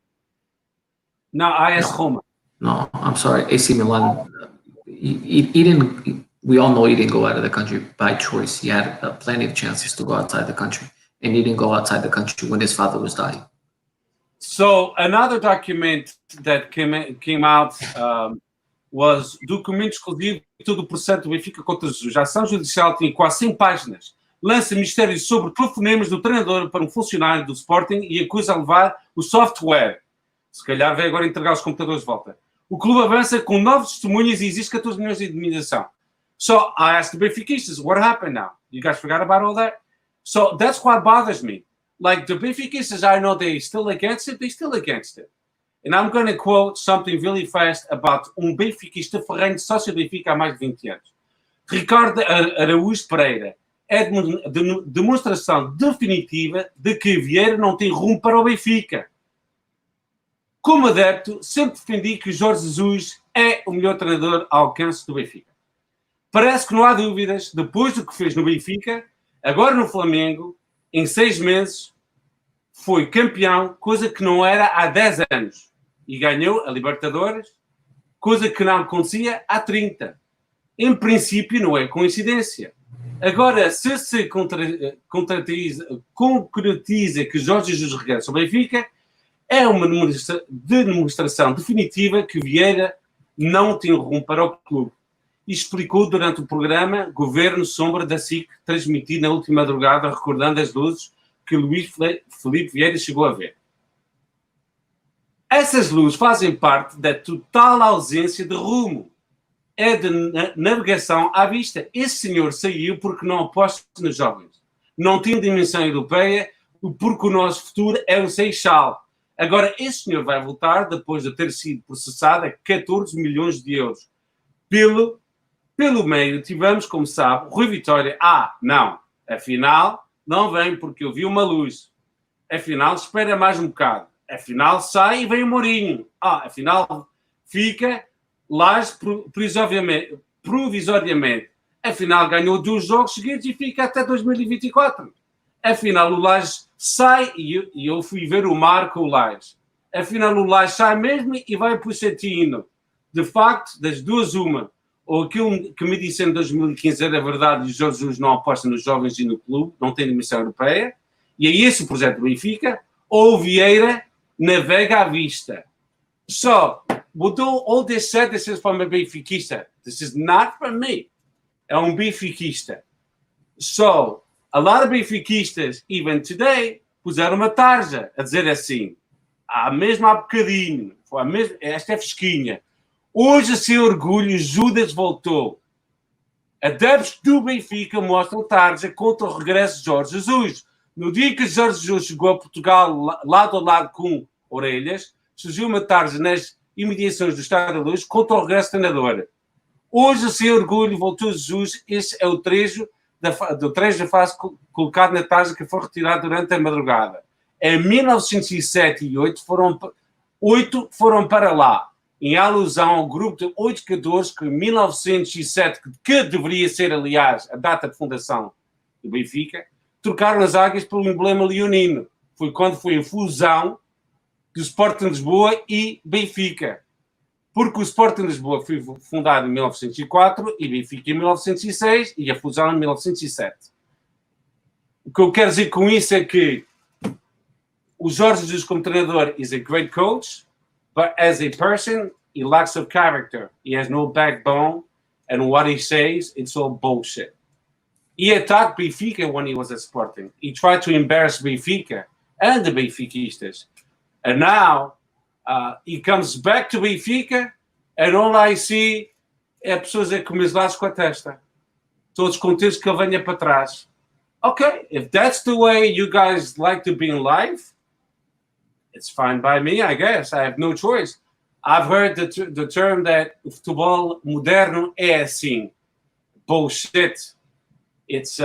No, AS Roma. No, I'm sorry. AC Milan, he didn't. We all know he didn't go out of the country by choice. He had plenty of chances to go outside the country, and he didn't go outside the country when his father was dying. So another document that came out was documento exclusivo de todo o processo do Benfica contra Jesus. A ação judicial tinha quase 100 páginas. Lança mistérios sobre telefonemas do treinador para um funcionário do Sporting e acusa a levar o software. Se calhar vai agora entregar os computadores de volta. O clube avança com 9 testemunhas e existe 14 milhões de indemnização. So I asked the Benfiquistas, what happened now? You guys forgot about all that? So that's what bothers me. Like the Benfiquistas, I know they're still against it. They're still against it. And I'm going to quote something really fast about benfiquista ferrenho sócio Benfica há mais de 20 anos. Ricardo Araújo Pereira é demonstração definitiva de que Vieira não tem rumo para o Benfica. Como adepto, sempre defendi que Jorge Jesus é o melhor treinador ao alcance do Benfica. Parece que não há dúvidas, depois do que fez no Benfica, agora no Flamengo, em 6 meses, foi campeão, coisa que não era há 10 anos. E ganhou a Libertadores, coisa que não acontecia há 30. Em princípio, não é coincidência. Agora, se concretiza que Jorge Jesus regressa ao Benfica, é uma demonstração definitiva que Vieira não tem rumo para o clube. E explicou durante o programa Governo Sombra da SIC, transmitido na última madrugada, recordando as luzes que Luís Felipe Vieira chegou a ver. Essas luzes fazem parte da total ausência de rumo. É de navegação à vista. Esse senhor saiu porque não aposta nos jovens. Não tem dimensão europeia. porque o nosso futuro é o Seixal. Agora, esse senhor vai voltar depois de ter sido processado a 14 milhões de euros. Pelo meio, tivemos, como sabe, Rui Vitória. Não, afinal, não vem porque eu vi uma luz. Afinal, espera mais um bocado. Afinal, sai e vem o Mourinho. Afinal, fica lá provisoriamente. Afinal, ganhou 2 jogos seguidos e fica até 2024. Afinal, o Lages sai e eu fui ver o Marco o Lages. Afinal, o Lages sai mesmo e vai para o Setino. De facto, das duas, uma. Ou aquilo que me disse em 2015 era verdade e o Jorge Jesus não aposta nos jovens e no clube, não tem dimensão europeia, e é esse o projeto do Benfica, ou Vieira navega à vista. So, we'll do all this said, this is from a benfiquista. This is not from me. É um benfiquista. So, a lot of benfiquistas, even today, puseram uma tarja a dizer assim, mesmo há bocadinho, esta é fresquinha. Hoje, a seu orgulho, Judas voltou. Adeptos do Benfica mostram tarja contra o regresso de Jorge Jesus. No dia que Jorge Jesus chegou a Portugal, lado a lado com orelhas, surgiu uma tarja nas imediações do Estádio da Luz contra o regresso do treinador. Hoje, a seu orgulho, voltou Jesus. Esse é o trecho da fase colocado na tarja que foi retirado durante a madrugada. Em 1907 e 8 foram para lá, em alusão ao grupo de 8 jogadores que em 1907, que deveria ser, aliás, a data de fundação do Benfica, trocaram as águias pelo emblema leonino. Foi quando foi a fusão do Sporting Lisboa e Benfica. Porque o Sporting Lisboa foi fundado em 1904 e Benfica em 1906 e a fusão em 1907. O que eu quero dizer com isso é que o Jorge Jesus como treinador is a great coach, but as a person, he lacks of character. He has no backbone, and what he says, it's all bullshit. He attacked Benfica when he was at Sporting. He tried to embarrass Benfica and the Benfiquistas. And now, he comes back to Benfica, and all I see é pessoas com os laços com a testa. Todos contentes que ele venha para trás. Okay, if that's the way you guys like to be in life, it's fine by me, I guess. I have no choice. I've heard the term that futebol moderno é assim. Bullshit. It's,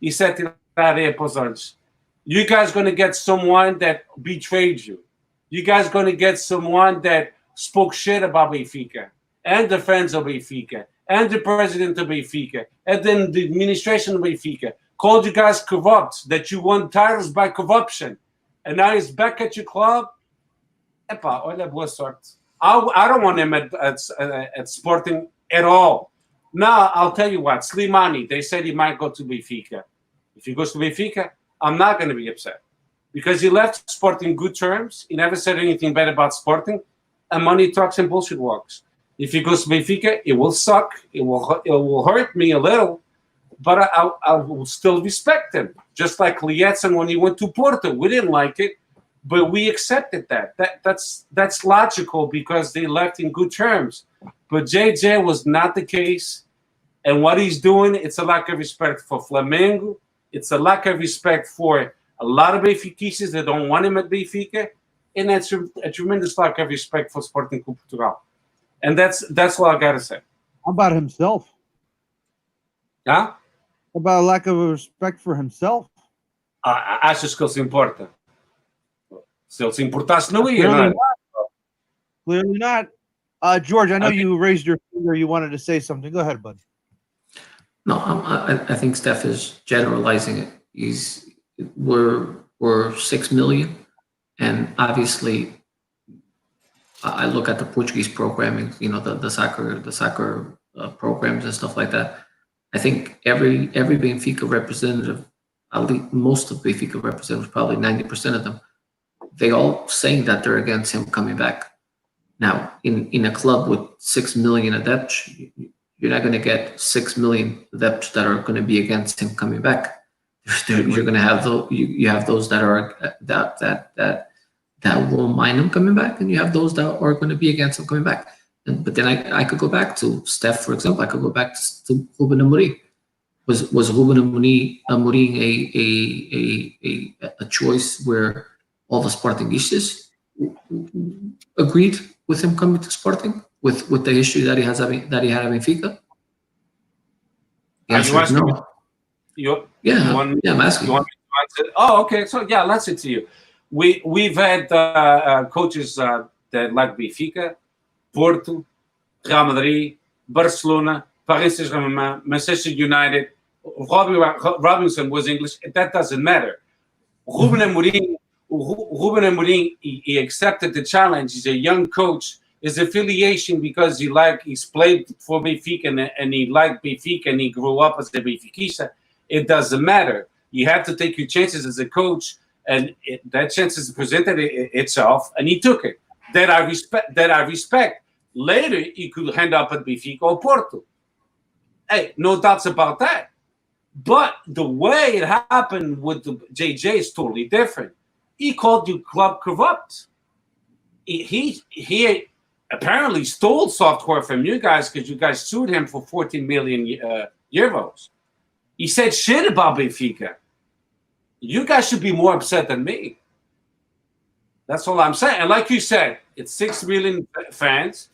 isso é tirar areia para os olhos. You guys going to get someone that betrayed you. You guys going to get someone that spoke shit about Benfica and the fans of Benfica and the president of Benfica and then the administration of Benfica called you guys corrupt, that you won titles by corruption. And now he's back at your club. Epá, olha, boa sorte. I don't want him at Sporting at all. Now, I'll tell you what, Slimani, they said he might go to Benfica. If he goes to Benfica, I'm not going to be upset. Because he left Sporting good terms. He never said anything bad about Sporting. And money talks and bullshit walks. If he goes to Benfica, it will suck. It will hurt me a little. But I will still respect him. Just like Lietzen when he went to Porto. We didn't like it, but we accepted that. That's logical because they left in good terms. But JJ was not the case. And what he's doing, it's a lack of respect for Flamengo. It's a lack of respect for a lot of Benfiquistas that don't want him at Benfica. And that's a tremendous lack of respect for Sporting Clube Portugal. And that's all I got to say. How about himself? Huh? About a lack of respect for himself? Achas que ele se importa? Se ele se importasse, não ia, não é? Clearly not. George, I know you raised your finger. You wanted to say something. Go ahead, bud. No, I think Steph is generalizing it. We're 6 million, and obviously, I look at the Portuguese programming. You know, the soccer programs and stuff like that. I think every Benfica representative, at least most of Benfica representatives, probably 90% of them, they all saying that they're against him coming back. Now, in a club with 6 million adepts, you're not going to get 6 million adepts that are going to be against him coming back. You're going to have you have those that are that won't mind him coming back, and you have those that are going to be against him coming back. But then I could go back to Steph, for example. I could go back to Ruben Amorim. Was Ruben Amorim a choice where all the Sportingistas agreed with him coming to Sporting with the history that he had at Benfica? The answer is no. I'm asking. You want me to answer? Oh, okay. So yeah, let's say to you. We've had coaches that like Benfica, Porto, Real Madrid, Barcelona, Paris Saint-Germain, Manchester United. Robinson was English. That doesn't matter. Ruben Amorim, he accepted the challenge. He's a young coach. His affiliation because he's played for Benfica and he liked Benfica and he grew up as a Benfiquista. It doesn't matter. You have to take your chances as a coach, and that chance is presented itself, and he took it. That I respect. Later, he could end up at Benfica or Porto. Hey, no doubts about that. But the way it happened with the JJ is totally different. He called you club corrupt. He apparently stole software from you guys because you guys sued him for 14 million euros. He said shit about Benfica. You guys should be more upset than me. That's all I'm saying. And like you said, it's 6 million fans,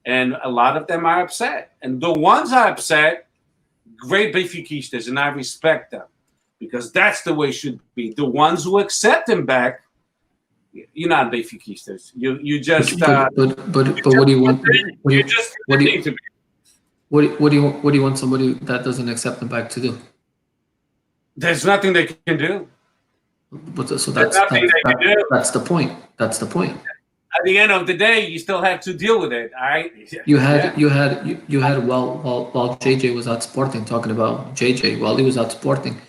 and a lot of them are upset. And the ones are upset, great Benfiquistas, and I respect them because that's the way it should be. The ones who accept him back, you're not Benfiquistas. You just. But what do you want? What do you want somebody that doesn't accept them back to do? There's nothing they can do. But so that's the point. That's the point. At the end of the day, you still have to deal with it. All right. You had while JJ was out Sporting, talking about JJ while he was out Sporting,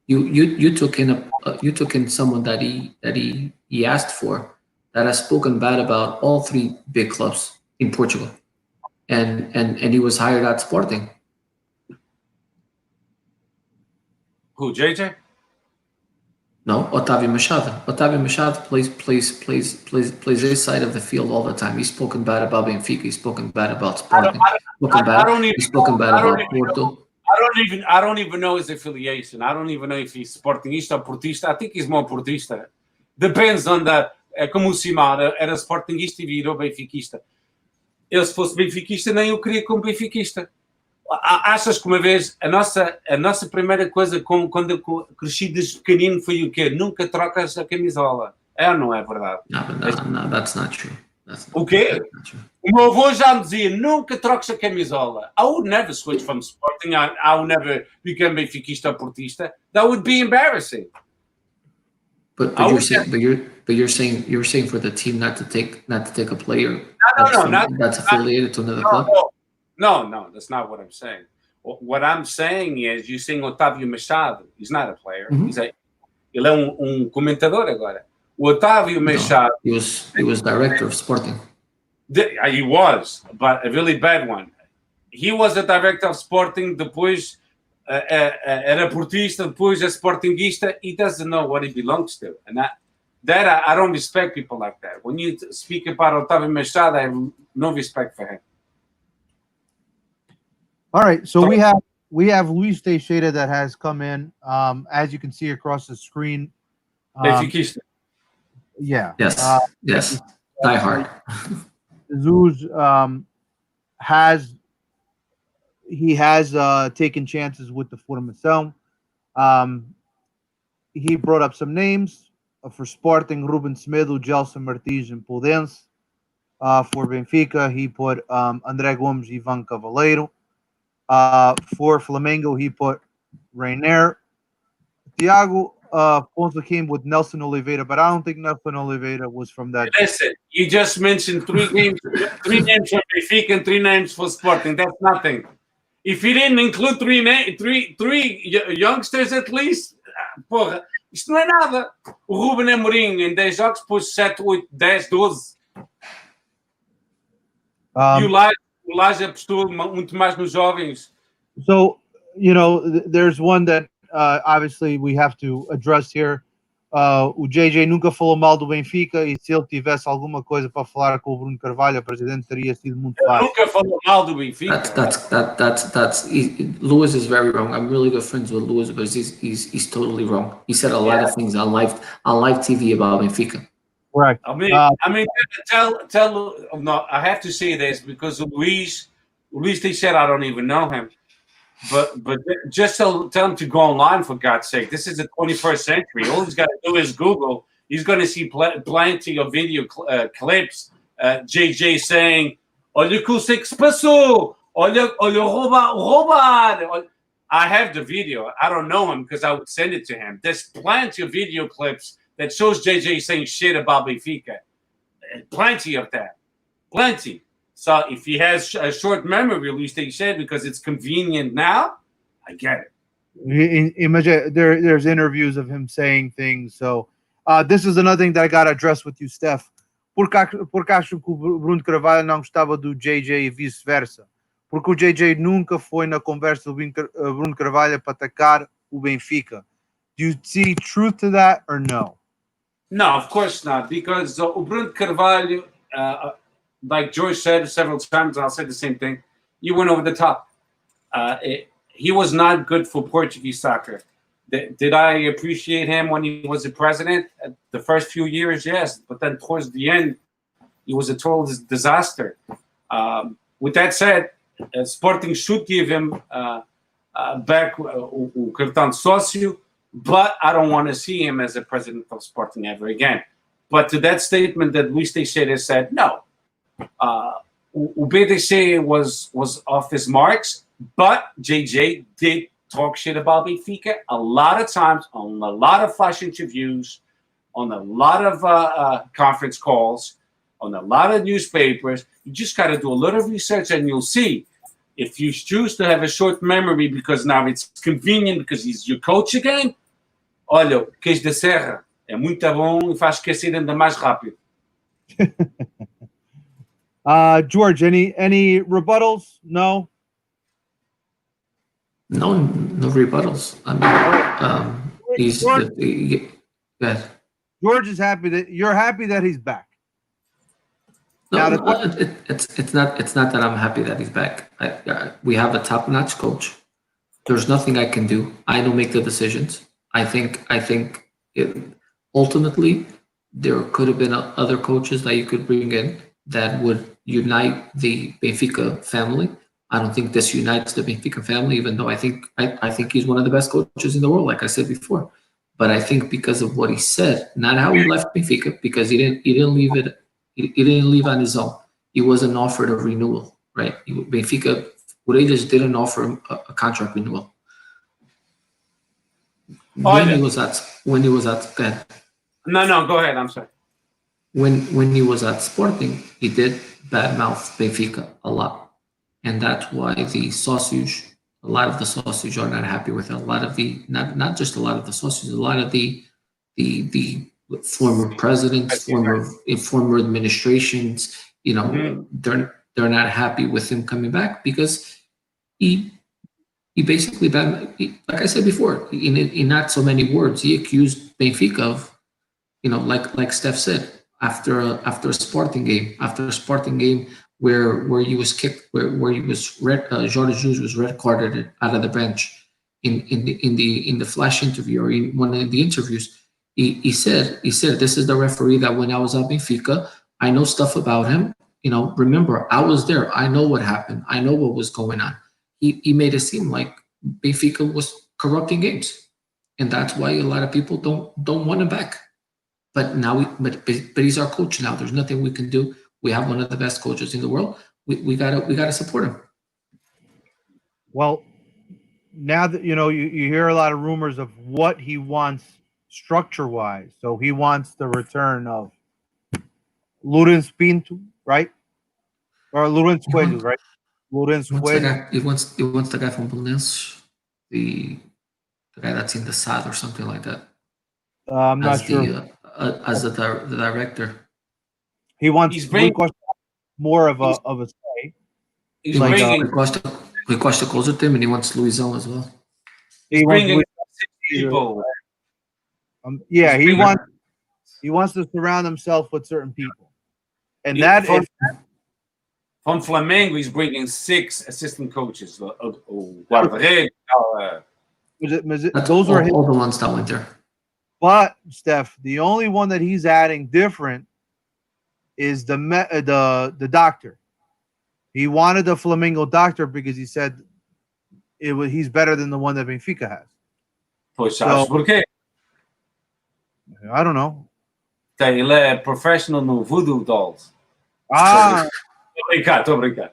you took in someone that he asked for, that has spoken bad about all three big clubs in Portugal, and he was hired at Sporting. Who, JJ? No, Otávio Machado. Otávio Machado plays his side of the field all the time. He's spoken bad about Benfica. He's spoken bad about Sporting. He's spoken bad about Porto. I don't even know his affiliation. I don't even know if he's Sportingista or Portista. I think he's more Portista. Depends on como o Simão era Sportingista e virou Benfiquista. Eu, se fosse Benfiquista, nem eu queria como Benfiquista. Achas que uma vez a nossa primeira coisa quando eu cresci desde pequenino foi o quê? Nunca trocas a camisola. É ou não é verdade? No, that's not true. O quê? O meu avô já me dizia, nunca troques a camisola. I would never switch from Sporting. I would never become Benfiquista or Portista. That would be embarrassing. But you're saying for the team not to take a player that's affiliated to another club. No, that's not what I'm saying. What I'm saying is, you're saying Otávio Machado. He's not a player. Mm-hmm. Ele é comentador agora. O Otávio Machado. He was director of Sporting. He was, but a really bad one. He was the director of Sporting, depois era portista, depois é sportinguista. He doesn't know what he belongs to. And I don't respect people like that. When you speak about Otávio Machado, I have no respect for him. All right, so we have Luis Teixeira that has come in. As you can see across the screen. Benfiquista. Yeah. Yes. Yes. Die hard. Jesus has taken chances with the Formação. He brought up some names for Sporting: Ruben Semedo, Gelson Martins, and Pudense. For Benfica, he put André Gomes, Ivan Cavaleiro. For Flamengo, he put Rainier. Thiago Ponce came with Nelson Oliveira, but I don't think Nelson Oliveira was from that. Listen, you just mentioned three names for Benfica and 3 names for Sporting. That's nothing. If you didn't include three youngsters at least, porra, isto não é nada. O Ruben Amorim em 10 jogos pôs 7, 8, 10, 12. E o Laje apostou muito mais nos jovens. So, there's one that obviously we have to address here. o JJ nunca falou mal do Benfica e se ele tivesse alguma coisa para falar com o Bruno Carvalho, a presidente, teria sido muito fácil. Nunca falou mal do Benfica. Lewis is very wrong. I'm really good friends with Lewis, but he's totally wrong. He said a lot of things on live TV about Benfica. Correct. I mean, tell. No, I have to say this because Luis, they said I don't even know him, but just tell him to go online for God's sake. This is the 21st century. All he's got to do is Google. He's going to see plenty of video clips. JJ saying, "Olha o que se passou. Olha roubar." I have the video. I don't know him because I would send it to him. There's plenty of video clips that shows JJ saying shit about Benfica. Plenty of that. Plenty. So if he has a short memory, at least they said, because it's convenient now, I get it. Imagine there's interviews of him saying things. So this is another thing that I got to address with you, Steph. Porque acho que o Bruno Carvalho não gostava do JJ e vice-versa. Porque o JJ nunca foi na conversa do Bruno Carvalho para atacar o Benfica. Do you see truth to that or no? No, of course not, because Bruno Carvalho, like George said several times, I'll say the same thing, you went over the top. He was not good for Portuguese soccer. Did I appreciate him when he was the president? The first few years, yes, but then towards the end, he was a total disaster. With that said, Sporting should give him back o cartão de sócio, but I don't want to see him as a president of Sporting ever again. But to that statement that Luis Teixeira said, no. O BDC was off his marks, but JJ did talk shit about Benfica a lot of times on a lot of flash interviews, on a lot of conference calls, on a lot of newspapers. You just got to do a lot of research and you'll see. If you choose to have a short memory because now it's convenient because he's your coach again, olha, o queijo da serra é muito bom e faz esquecer ainda mais rápido. George, any rebuttals? No? No rebuttals. I mean, George is happy that you're happy that he's back. No, it's not that I'm happy that he's back. We have a top-notch coach. There's nothing I can do. I don't make the decisions. I think ultimately there could have been other coaches that you could bring in that would unite the Benfica family. I don't think this unites the Benfica family, even though I think he's one of the best coaches in the world, like I said before. But I think because of what he said, not how he left Benfica, because he didn't leave it. He didn't leave on his own. He wasn't offered a renewal, right? Benfica, Moreiras didn't offer him a contract renewal. When he was at, go ahead. No, go ahead. I'm sorry. When he was at Sporting, he did badmouth Benfica a lot, and that's why a lot of the sausage are not happy with it. A lot of the not just a lot of the sausage, a lot of the former presidents, former administrations, they're not happy with him coming back because he basically, like I said before, in not so many words, he accused Benfica of, like Steph said, after a Sporting game where he was kicked, where he was Jorge Jesus was red carded out of the bench in the flash interview or in one of the interviews. He said, this is the referee that when I was at Benfica, I know stuff about him. Remember, I was there. I know what happened. I know what was going on. He made it seem like Benfica was corrupting games. And that's why a lot of people don't want him back. But now, but he's our coach now. There's nothing we can do. We have one of the best coaches in the world. We gotta support him. Well, now that you hear a lot of rumors of what he wants structure-wise. So he wants the return of Lourenço Pinto, right? Or Lourenço Coelho, right? Lourenço Coelho. He wants the guy from Belenenses, the guy that's in the SAD or something like that. I'm not sure. As the director. He wants more of a say. He's bringing. He Costa closer to him, and he wants Luizão as well. He wants people. Yeah, He's he wants to surround himself with certain people, and Yeah, that from, if from Flamengo, he's bringing 6 assistant coaches. O guarda-redes, That's those were his. all the ones that went there. But Steph, the only one that he's adding different is the doctor. He wanted the Flamingo doctor because he said he's better than the one that Benfica has. Pois sabes So porquê? I don't know. Ele é professional no voodoo dolls. Ah, Estou a brincar.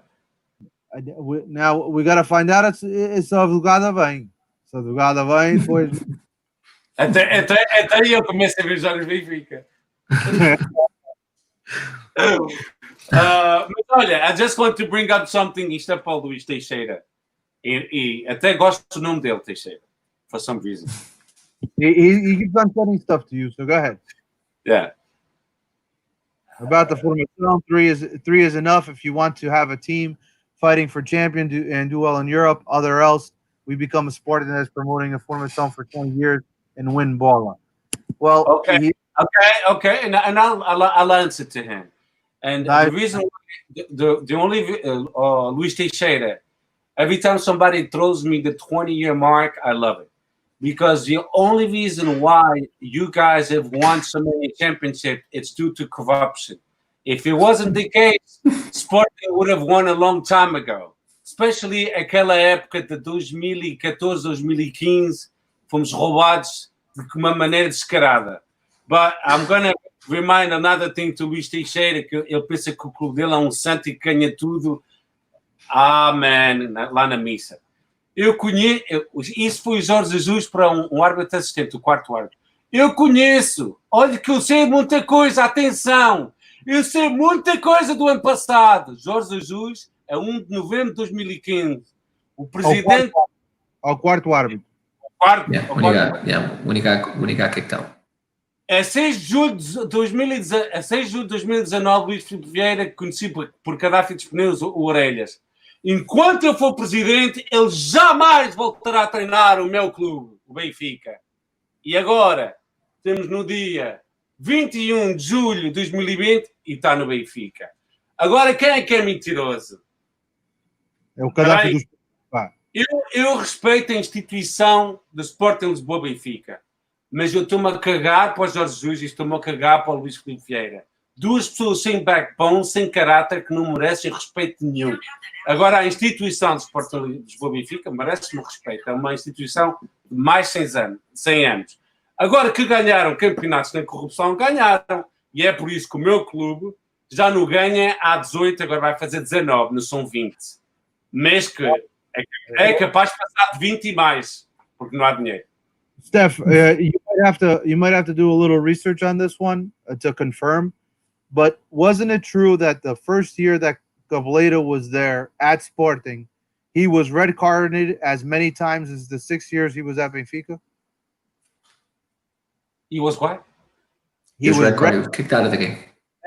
now we gotta find out se a advogada vem. Se a advogada vem, depois. Até aí eu começo a ver jogos Benfica. Mas olha, I just want to bring up something. Isto é para o Luís Teixeira. E até gosto do nome dele, Teixeira. For some reason. He keeps on sending stuff to you, so go ahead. Yeah. About the formação, three is enough if you want to have a team fighting for champion and do well in Europe. Other else, we become a sport that is promoting a formação for 20 years and win bola. Well, Okay. And I'll answer to him. And the reason why, the only Luís Teixeira, every time somebody throws me the 20-year mark, I love it. Because the only reason why you guys have won so many championships, it's due to corruption. If it wasn't the case, Sporting would have won a long time ago. Especially aquela época de 2014, 2015, fomos roubados de uma maneira descarada. But I'm going to remind another thing to Luís Teixeira, que ele pensa que o clube dele é santo e que ganha tudo. Lá na missa. Eu conheço, isso foi o Jorge Jesus para um árbitro assistente, o quarto árbitro. Eu conheço, olha que eu sei muita coisa, atenção, eu sei muita coisa do ano passado. Jorge Jesus, a 1 de novembro de 2015, o presidente... Ao quarto árbitro. Única questão. A 6 de julho de 2019, Luís Filipe Vieira, conhecido por Gaddafi dos pneus Orelhas. Enquanto eu for presidente, ele jamais voltará a treinar o meu clube, o Benfica. E agora, temos no dia 21 de julho de 2020 e está no Benfica. Agora, quem é que é mentiroso? É o Gaddafi dos... Eu respeito a instituição do Sporting Lisboa-Benfica, mas eu estou-me a cagar para o Jorge Jesus e estou-me a cagar para o Luís Filipe Vieira. Duas pessoas sem backbone, sem caráter, que não merecem respeito nenhum. Agora, a instituição do Sporting Lisboa-Benfica merece-me respeito. É uma instituição de mais de 100 anos. Agora que ganharam campeonatos na corrupção, ganharam. E é por isso que o meu clube já não ganha há 18, agora vai fazer 19, não são 20. Mas que é capaz de passar de 20 e mais, porque não há dinheiro. Steph, you might have to do a little research on this one to confirm. But wasn't it true that the first year that Gableda was there at Sporting, he was red carded as many times as the 6 years he was at Benfica? He was what? He was red carded. He was kicked out of the game.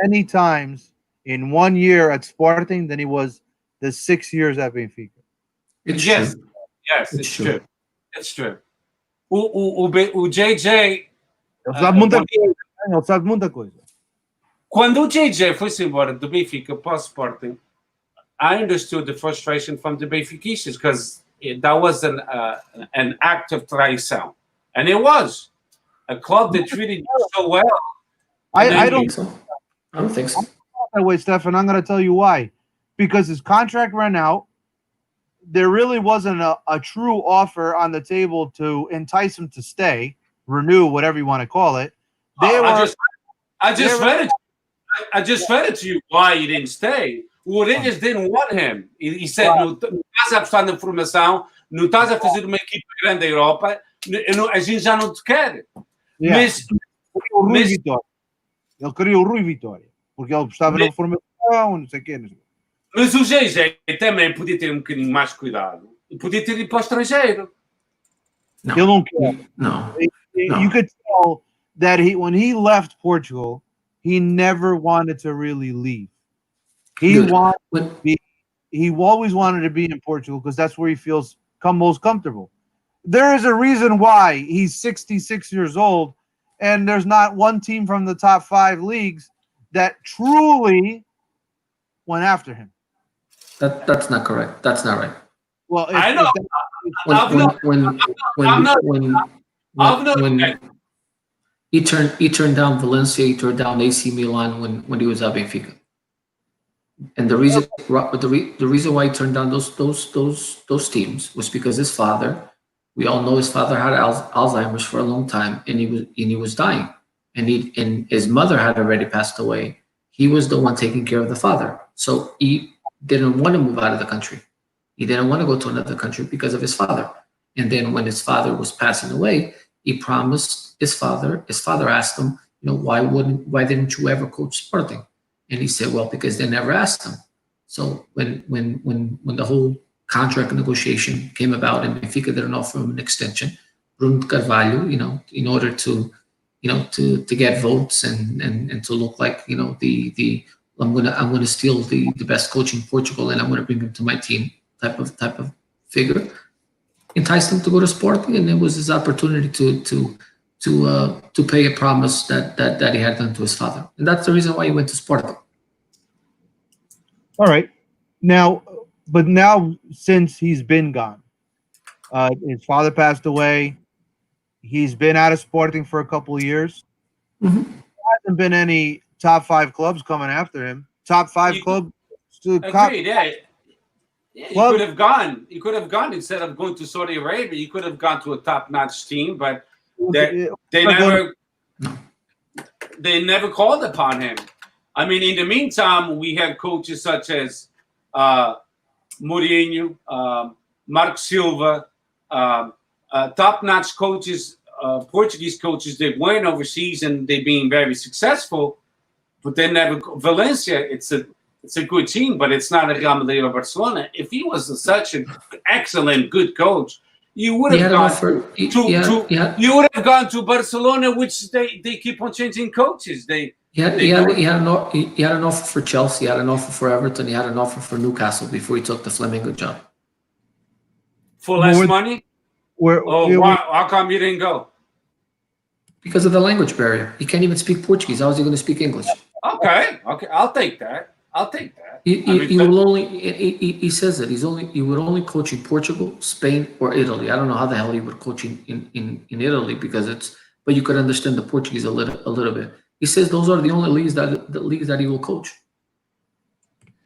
Many times in 1 year at Sporting than he was the 6 years at Benfica. It's true. Yes, it's true. It's true. O JJ... Ele sabe muita coisa. Quando o JJ foi-se embora do Benfica para o Sporting, I understood the frustration from the Benfiquistas because that was an act of traição. And it was. A club that treated you so well. I don't think so. I don't think so. That way, Stefan, I'm going to tell you why. Because his contract ran out. There really wasn't a true offer on the table to entice him to stay, renew, whatever you want to call it. I just read it to you why he didn't stay. O Orelhas didn't want him. He said, não estás a apostar na formação, não estás a fazer uma equipe grande da Europa, a gente já não te quer. Yeah. Ele queria o Rui Vitória, porque ele apostava na formação, não sei o quê. Mas o GG também podia ter um bocadinho mais cuidado. E podia ter ido para o estrangeiro. Ele não quer. No. You could tell that when he left Portugal, he never wanted to really leave. He always wanted to be in Portugal because that's where he feels most comfortable. There is a reason why he's 66 years old and there's not one team from the top 5 leagues that truly went after him. That's not correct. That's not right. Well, I know. When he turned down Valencia, he turned down AC Milan when he was at Benfica. And the reason why he turned down those teams was because his father, we all know his father had Alzheimer's for a long time, and he was dying, and his mother had already passed away. He was the one taking care of the father, so he didn't want to move out of the country. He didn't want to go to another country because of his father. And then when his father was passing away, he promised his father. His father asked him, why didn't you ever coach Sporting? And he said, well, because they never asked him. So when the whole contract negotiation came about and Benfica didn't offer him an extension, Bruno Carvalho, in order to get votes and to look like, I'm gonna steal the best coach in Portugal and I'm gonna bring him to my team type of figure, enticed him to go to Sporting, and it was his opportunity to pay a promise that he had done to his father, and that's the reason why he went to Sporting. All right, now since he's been gone, his father passed away. He's been out of Sporting for a couple of years. Mm-hmm. There hasn't been any top 5 clubs coming after him. Top 5 clubs. Agreed. Yeah. Yeah, you could have gone. You could have gone instead of going to Saudi Arabia. You could have gone to a top-notch team, but they never called upon him. I mean, in the meantime, we had coaches such as Mourinho, Marco Silva, top-notch coaches, Portuguese coaches that went overseas and they've been very successful, but they never. Valencia, it's a good team, but it's not a Real Madrid or Barcelona. If he was such an excellent, good coach, you would have gone to Barcelona, which they keep on changing coaches. He had an offer for Chelsea, he had an offer for Everton, he had an offer for Newcastle before he took the Flamengo job. For less money? How come you didn't go? Because of the language barrier. He can't even speak Portuguese. How is he going to speak English? Okay, I'll take that. He says that he would only coach in Portugal, Spain, or Italy. I don't know how the hell he would coach in Italy but you could understand the Portuguese a little bit. He says those are the only leagues that he will coach.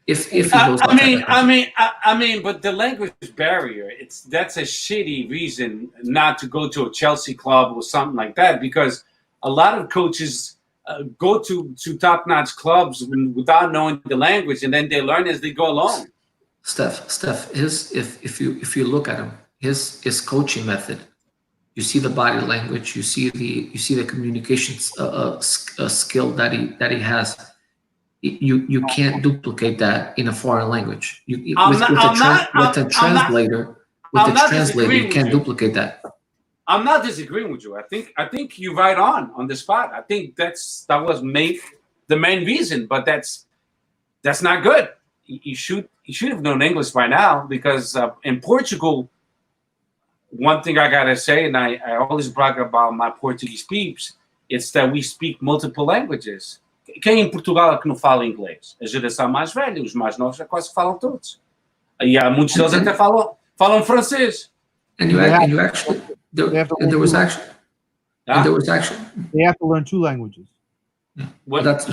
If he goes. I mean, but the language barrier, that's a shitty reason not to go to a Chelsea club or something like that, because a lot of coaches go to top-notch clubs without knowing the language, and then they learn as they go along. Steph, if you look at him, his coaching method, you see the body language, you see the communication skill that he has. You can't duplicate that in a foreign language. With the translator, you can't duplicate that. I'm not disagreeing with you. I think you're right on the spot. I think that was the main reason, but that's not good. You should have known English by now, because in Portugal, one thing I gotta say, and I always brag about my Portuguese peeps, it's that we speak multiple languages. Quem em Portugal é que não fala inglês? A geração mais velha, os mais novos já quase falam todos. E há muitos deles até falam francês. They have to learn 2 languages. Well, that's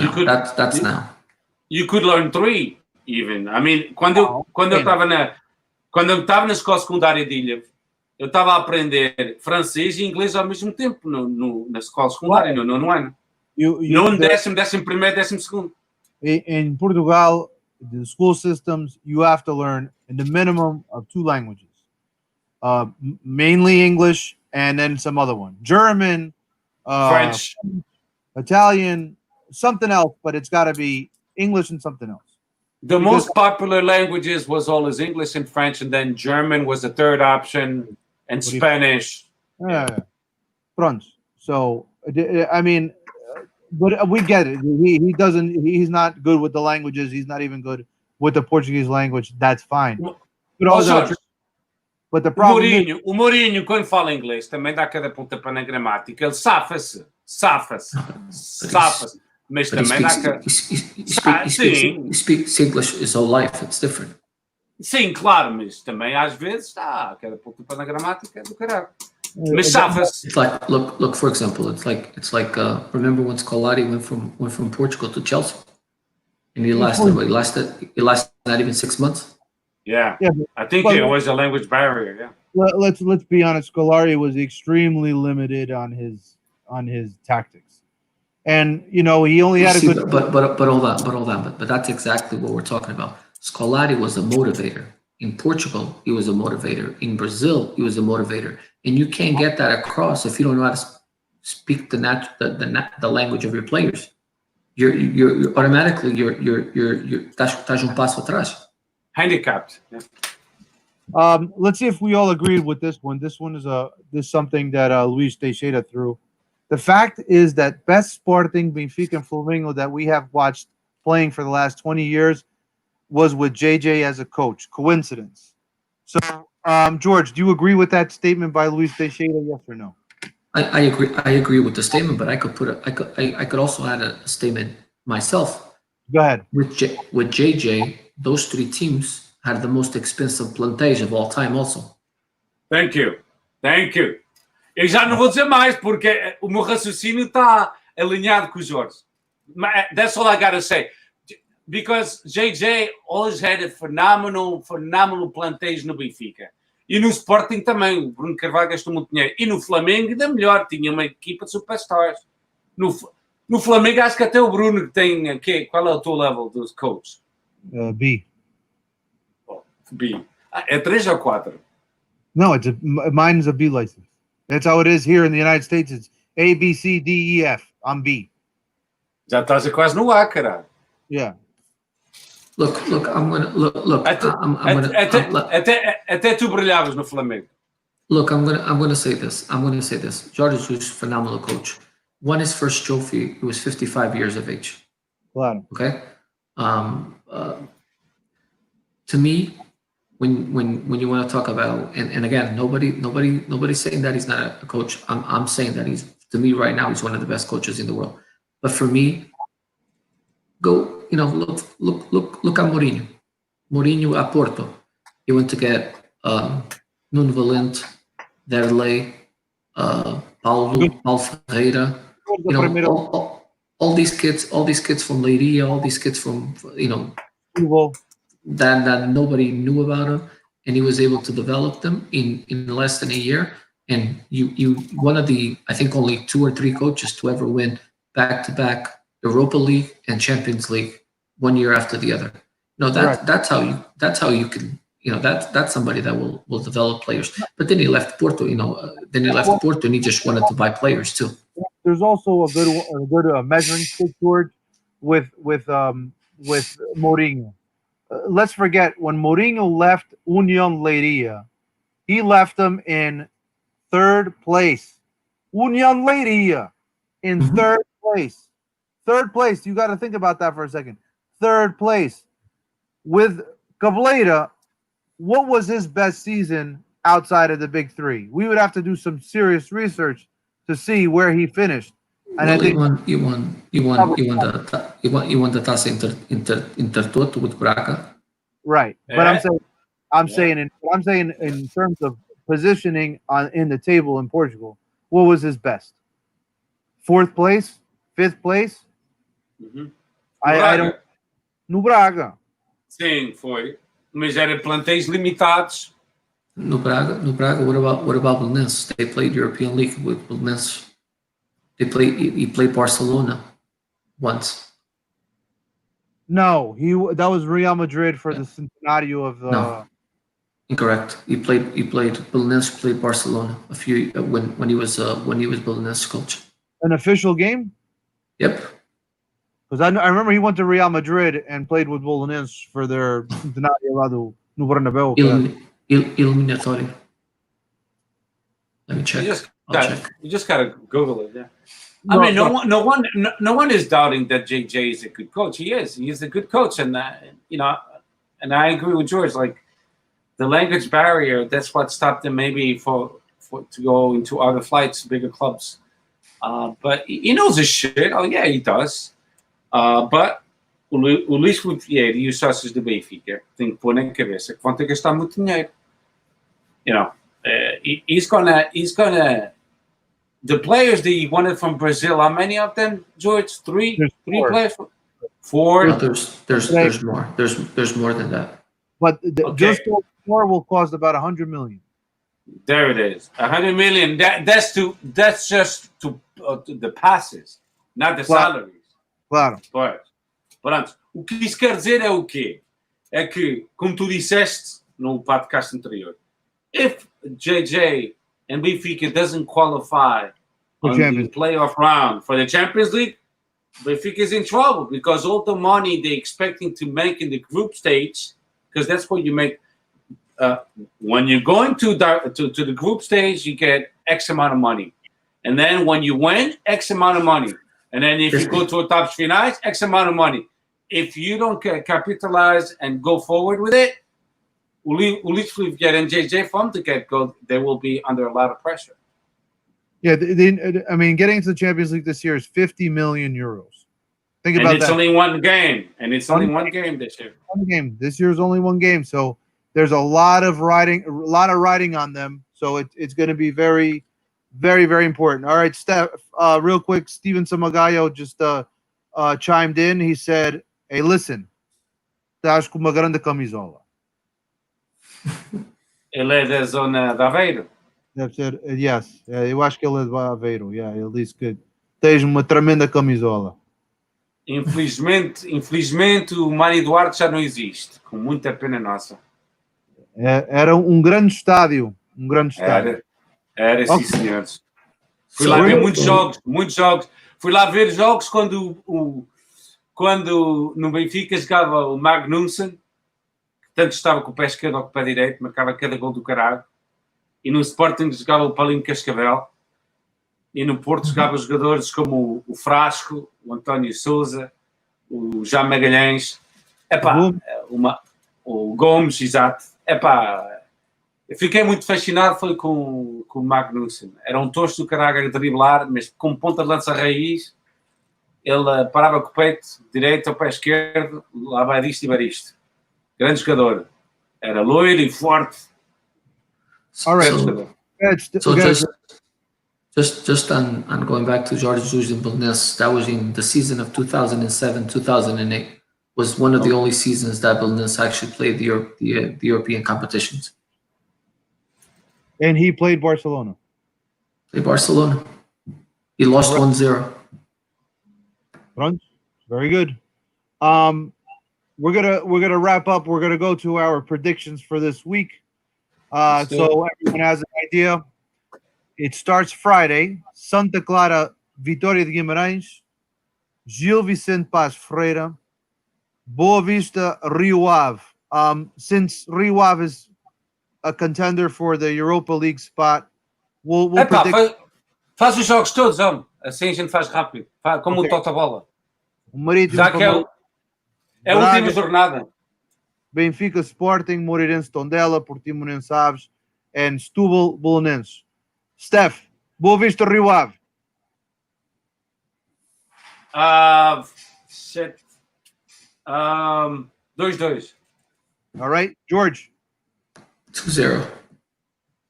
now. You could learn 3 even. I mean, quando eu estava na escola secundária de Ilha, eu estava a aprender francês e inglês ao mesmo tempo na escola secundária, no 9º ano. No 10º, 11º, 12º. In Portugal, the school systems, you have to learn the minimum of 2 languages. Mainly English and then some other one. German, French, Italian, something else, but it's got to be English and something else. The most popular languages was always English and French, and then German was the 3rd option, and Spanish. French. So, I mean, but we get it. He's not good with the languages. He's not even good with the Portuguese language. That's fine. But the problem o Mourinho, quando fala inglês, também dá cada pontapé na gramática. Ele safa-se. Safas. Mas também dá que... He speaks English his whole life. It's different. Sim, claro, mas também às vezes cada pouco para na gramática do caralho. Mas safas. It's like look for example. It's like remember when Scolari went from Portugal to Chelsea, and he lasted not even 6 months. Yeah. I think it was a language barrier. Yeah. Let's be honest. Scolari was extremely limited on his tactics, and he only had a good. But hold on. But that's exactly what we're talking about. Scolari was a motivator. In Portugal, he was a motivator. In Brazil, he was a motivator. And you can't get that across if you don't know how to speak the language of your players. You're automatically estás passo atrás. Handicapped. Yeah. Let's see if we all agreed with this one. This one is something that Luis Teixeira threw. The fact is that best Sporting, Benfica, and Flamengo that we have watched playing for the last 20 years was with JJ as a coach. Coincidence? So, George, do you agree with that statement by Luis Teixeira? Yes or no? I agree. I agree with the statement, but I could also add a statement myself. Go ahead. With JJ, those three teams had the most expensive plantage of all time. Also. Thank you. Eu já não vou dizer mais porque o meu raciocínio está alinhado com o Jorge. That's all I gotta say. Because JJ always had a phenomenal plantage no Benfica. E no Sporting também. O Bruno Carvalho gastou muito dinheiro. E no Flamengo ainda melhor. Tinha uma equipa de superstars. No Flamengo acho que até o Bruno que tem... Qual é o teu level dos coaches? B. B. É 3 ou 4? No, mine is a B license. That's how it is here in the United States. It's A, B, C, D, E, F. I'm B. Já estás quase no A, caralho. Yeah. Look. I'm gonna Até tu brilhavas no Flamengo. Look, I'm gonna say this. Jorge Jesus, phenomenal coach. Won his first trophy. He was 55 years of age. Claro. Okay. To me, when you want to talk about and again, nobody's saying that he's not a coach. I'm saying that to me right now he's one of the best coaches in the world. But for me, look at Mourinho. Mourinho at Porto. He went to get Nuno Valente, Derlei, Paulo Ferreira. All these kids from Leiria, all these kids from that nobody knew about him, and he was able to develop them in less than a year. And you one of the, I think, only 2 or 3 coaches to ever win back-to-back Europa League and Champions League 1 year after the other. No, that's how you can, that's somebody that will develop players. But then he left Porto, Porto, and he just wanted to buy players too. There's also a good measuring stick, George, with Mourinho. Let's forget when Mourinho left Union Leiria, he left them in 3rd place. Union Leiria in 3rd place. 3rd place. You got to think about that for a second. 3rd place. With Cableira, what was his best season outside of the big 3? We would have to do some serious research to see where he finished. And I think you won the Taça Intertoto with Braga. Right, but I'm saying in terms of positioning in the table in Portugal, what was his best? 4th place, 5th place. Mm-hmm. I don't. No Braga. Sim, foi. Mas era plantéis limitados. No Braga. What about Belenenses? They played European League with Belenenses. He played Barcelona once. No, that was Real Madrid for the Centenario of the. No, incorrect. He played Belenenses, played Barcelona a few when he was Belenenses coach. An official game? Yep. Because I remember he went to Real Madrid and played with Belenenses for their Centenario lá no Bernabéu. Eliminatório. Let me check. You just gotta Google it. Yeah. I mean, no one is doubting that JJ is a good coach. He is. He is a good coach, and and I agree with George. Like the language barrier, that's what stopped him maybe for to go into other flights, bigger clubs. But he knows his shit. Oh, yeah, he does. But o Luís Filipe Vieira e os sócios do Benfica têm que pôr na cabeça que vão ter que gastar muito dinheiro. You know, he's gonna the players that he wanted from Brazil. How many of them, George? Three Four. players. Four. No, there's more. There's more than that. But Okay. just those 4 will cost about 100 million. There it is. 100 million. That's just to the passes, not the salaries. Claro. Pois. Pronto. O que isso quer dizer é o quê? É que, como tu disseste no podcast anterior, if JJ and Benfica doesn't qualify For on the Champions. playoff round for the Champions League, Benfica is in trouble because all the money they're expecting to make in the group stage, because that's what you make. When you're going to the group stage, you get X amount of money. And then when you win, X amount of money. And then if you go to a top finals, X amount of money. If you don't capitalize and go forward with it, Luís Filipe Vieira and JJ from the get-go, they will be under a lot of pressure. Yeah, I mean, getting to the Champions League this year is 50 million euros. Think And about it's that. only one game. And it's only one game this year. One game. This year's only one game, so there's a lot of riding on them. So it's going to be very, very, very important. All right, Steph. Real quick, Steven Samagayo just chimed in. He said, "Hey, listen, estás com uma grande camisola." Ele é da zona de Aveiro. Deve ser, yes. Eu acho que ele é de Aveiro. Yeah, ele disse que tens uma tremenda camisola. Infelizmente, o Mário Duarte já não existe. Com muita pena nossa. Era um grande estádio. Um grande estádio. Era sim, Okay. senhores. Fui lá ver muitos jogos. Fui lá ver jogos quando no Benfica jogava o Magnussen, que tanto estava com o pé esquerdo ou com o pé direito, marcava cada gol do caralho. E no Sporting jogava o Paulinho Cascavel. E no Porto jogava jogadores como o Frasco, o António Sousa, o João Magalhães. O Gomes, exato. Eu fiquei muito fascinado foi com o Magnussen. Era um tosto do caralho a driblar, mas com ponta de lança raiz, ele parava com o peito direito ao pé esquerdo, lá vai disto e vai disto. Grande jogador. Era loiro e forte. All right. So just on going back to Jorge Jesus and Belenenses, that was in the season of 2007-2008 was one of the only seasons that Belenenses actually played the European competitions. And he played Barcelona. Played Barcelona. He lost 1-0. Front. Very good. We're gonna wrap up. We're gonna go to our predictions for this week. So everyone has an idea. It starts Friday. Santa Clara, Vitória de Guimarães, Gil Vicente Paz Freira, Boa Vista, Rio Ave. Since Rio Ave is a contender for the Europa League spot, we'll predict. Faz os jogos todos, homem. Assim a gente faz rápido. Como o Tota-Bola. O Marítimo, Já que é a última jornada. Benfica, Sporting, Moreirense, Tondela, Portimonense, Aves, and Setúbal, Belenenses. Steph, Boa Vista, Rio Ave. Shit. 2-2. All right, George. 2-0.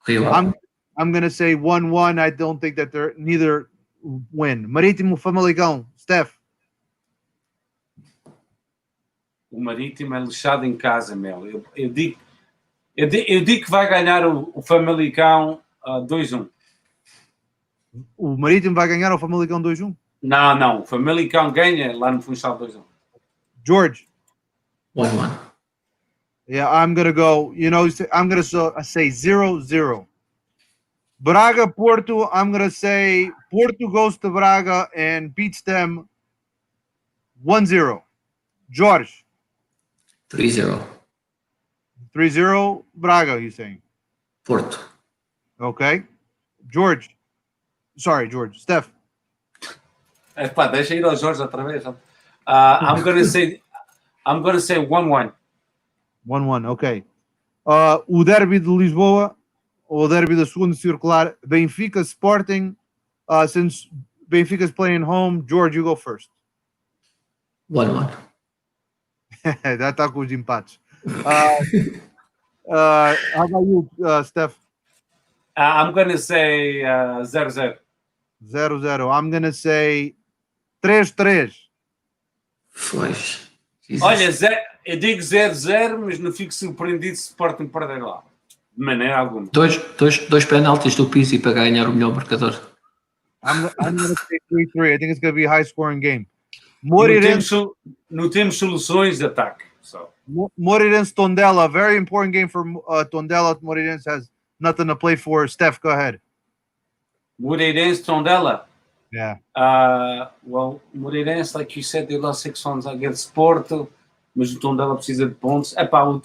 Rio Ave. I'm gonna say 1-1. I don't think that they're neither win. Marítimo, Famalicão. Steph. O Marítimo é lixado em casa, meu. Eu digo que vai ganhar o Famalicão 2-1. O Marítimo vai ganhar ao Famalicão 2-1? Não. O Famalicão ganha lá no Funchal 2-1. George. 1-1. Yeah, I'm gonna go. I'm gonna say 0-0. Braga, Porto. I'm gonna say Porto goes to Braga and beats them 1-0. George. 3-0. 3-0 Braga, you saying? Porto. Okay. George. Sorry, George. Steph. Deixa ir ao Jorge outra vez. I'm gonna say 1-1. 1-1, ok. O derby de Lisboa, ou o derby da segunda circular, Benfica, Sporting, since Benfica's playing home. George, you go first. 1-1. That tá com os empates. How about you, Steph? I'm going to say 0-0. 0-0. I'm going to say 3-3. Pois. Jesus. Olha, eu digo 0-0, mas não fico surpreendido se Sporting perder lá. De maneira alguma. Dois penaltis do Pizzi para ganhar o melhor marcador. I'm going to say 3-3. I think it's going to be a high-scoring game. Não temos soluções de ataque. So. Moreirense Tondela, very important game for Tondela. Moreirense has nothing to play for. Steph, go ahead. Moreirense Tondela. Yeah. Well, Moreirense, like you said, they lost 6 against Porto, mas o Tondela precisa de pontos.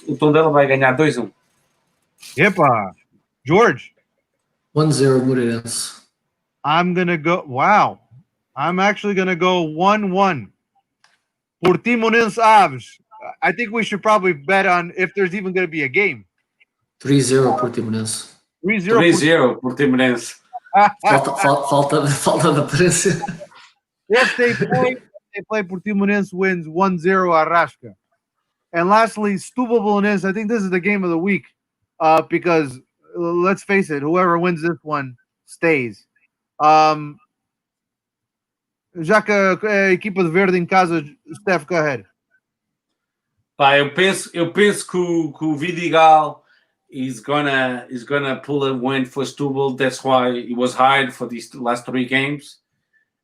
O Tondela vai ganhar 2-1. Epa. George. 1-0 Moreirense. I'm going to go. Wow. I'm actually going to go 1-1. Portimonense Aves. I think we should probably bet on if there's even going to be a game. 3-0 Portimonense. 3-0 Portimonense. Falta da prensa. If they play Portimonense wins 1-0 Arrasca. And lastly, Setúbal Belenenses. I think this is the game of the week because let's face it, whoever wins this one stays. Já que a equipa de verde em casa, Steph, go ahead. Pá, eu penso que o Vidigal is gonna pull a win for Setúbal. That's why he was hired for these last 3 games.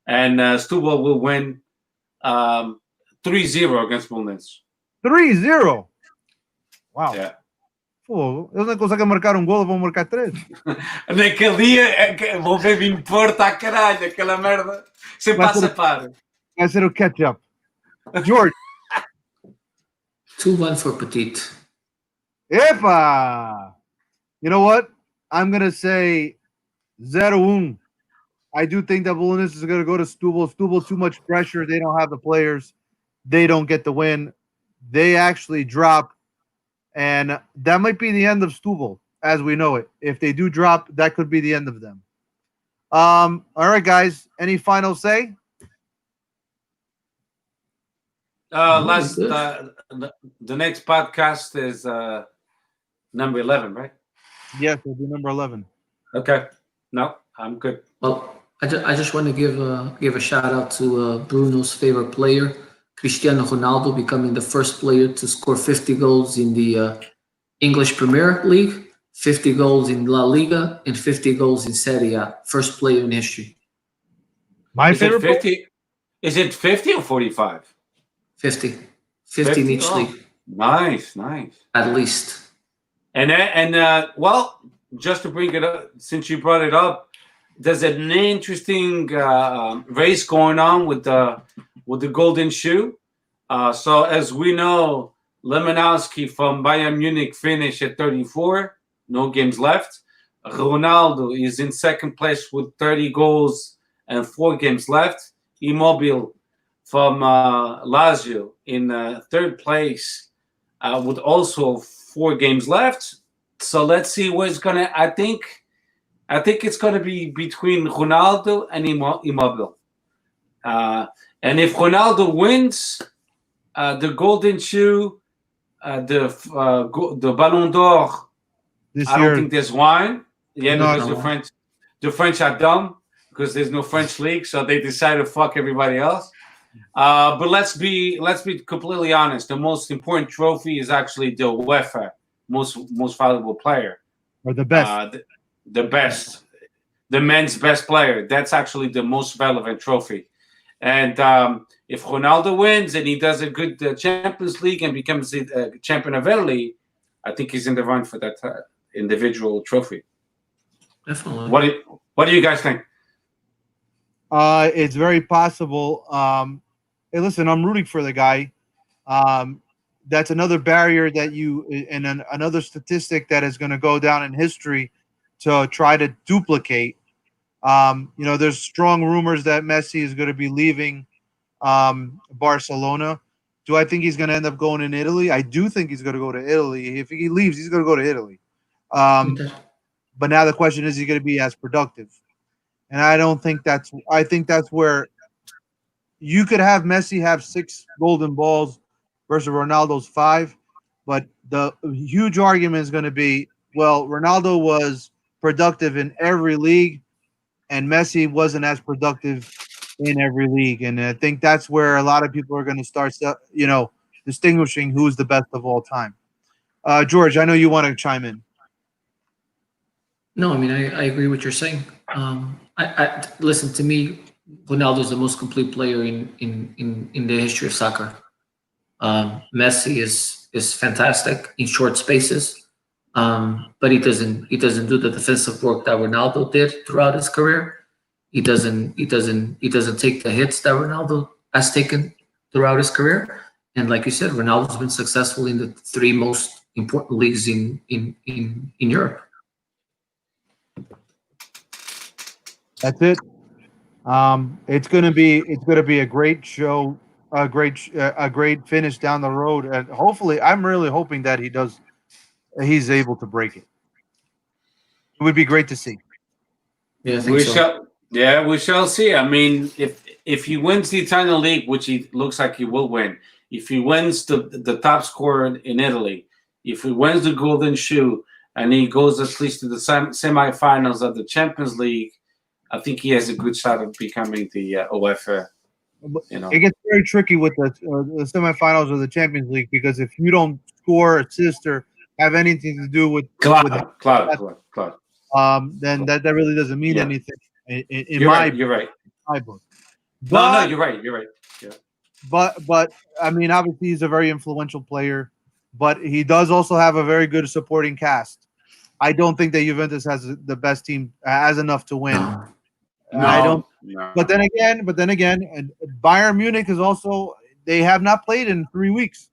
And Setúbal will win 3-0 against Belenenses. 3-0? Wow. Yeah. Pô, eles não conseguem marcar um gol, vão marcar 3. Naquele dia vou ver vir Porto à caralho, aquela merda sem passa-par. Vai ser o catch-up. George. 2-1 for Petit. Epa! You know what? I'm going to say 0-1. I do think that Belenenses is going to go to Setúbal. Setúbal, too much pressure. They don't have the players. They don't get the win. They actually drop. And that might be the end of Setúbal as we know it. If they do drop, that could be the end of them. All right, guys. Any final say? The next podcast is number 11, right? Yes, it'll be number 11. Okay. No, I'm good. Well, I just want to give a shout out to Bruno's favorite player, Cristiano Ronaldo, becoming the first player to score 50 goals in the English Premier League, 50 goals in La Liga, and 50 goals in Serie A. First player in history. My Is favorite it 50? Is it 50 or 45? 50. 50 in each league. Nice. At least. And well, just to bring it up, since you brought it up, there's an interesting race going on with the golden shoe. So as we know, Lewandowski from Bayern Munich finished at 34, no games left. Ronaldo is in second place with 30 goals and 4 games left. Immobile from Lazio in third place with also 4 games left. So let's see where it's gonna. I think it's gonna be between Ronaldo and Immobile. And if Ronaldo wins the Golden Shoe, the Ballon d'Or, this I year? don't think there's wine. Yeah, No, because the French are dumb because there's no French league, so they decided to fuck everybody else. But let's be completely honest. The most important trophy is actually the UEFA most valuable player, Or the best. the best, the men's best player. That's actually the most relevant trophy. And if Ronaldo wins and he does a good Champions League and becomes a champion of Italy, I think he's in the run for that individual trophy. Definitely. What do you guys think? It's very possible. Hey, listen, I'm rooting for the guy. That's another barrier that another statistic that is going to go down in history to try to duplicate. There's strong rumors that Messi is going to be leaving Barcelona. Do I think he's going to end up going in Italy? I do think he's going to go to Italy. If he leaves, he's going to go to Italy. But now the question is he going to be as productive? and I don't think that's. I think that's where you could have Messi have 6 golden balls versus Ronaldo's 5, but the huge argument is going to be, well, Ronaldo was productive in every league, and Messi wasn't as productive in every league, and I think that's where a lot of people are going to start, distinguishing who's the best of all time. George, I know you want to chime in. No, I mean I agree with what you're saying. I listen to me. Ronaldo is the most complete player in the history of soccer. Messi is fantastic in short spaces, but he doesn't do the defensive work that Ronaldo did throughout his career. He doesn't take the hits that Ronaldo has taken throughout his career. And like you said, Ronaldo's been successful in the three most important leagues in Europe. That's it. It's gonna be a great show, a great finish down the road, and hopefully, I'm really hoping that he's able to break it. It would be great to see. Yeah, I think We so. shall, yeah, we shall see. I mean, if he wins the Italian league, which he looks like he will win, if he wins the top scorer in Italy, if he wins the Golden Shoe, and he goes at least to the semifinals of the Champions League, I think he has a good shot of becoming the UEFA. You know, It gets very tricky with the semifinals of the Champions League because if you don't score, assist, or have anything to do with it, Claude. then that really doesn't mean Yeah, anything in you're my right. You're right. my book. No, But you're right. You're right. Yeah. but I mean, obviously he's a very influential player, but he does also have a very good supporting cast. I don't think that Juventus has the best team, has enough to win. No, I don't. No. But then again, and Bayern Munich is also, they have not played in 3 weeks.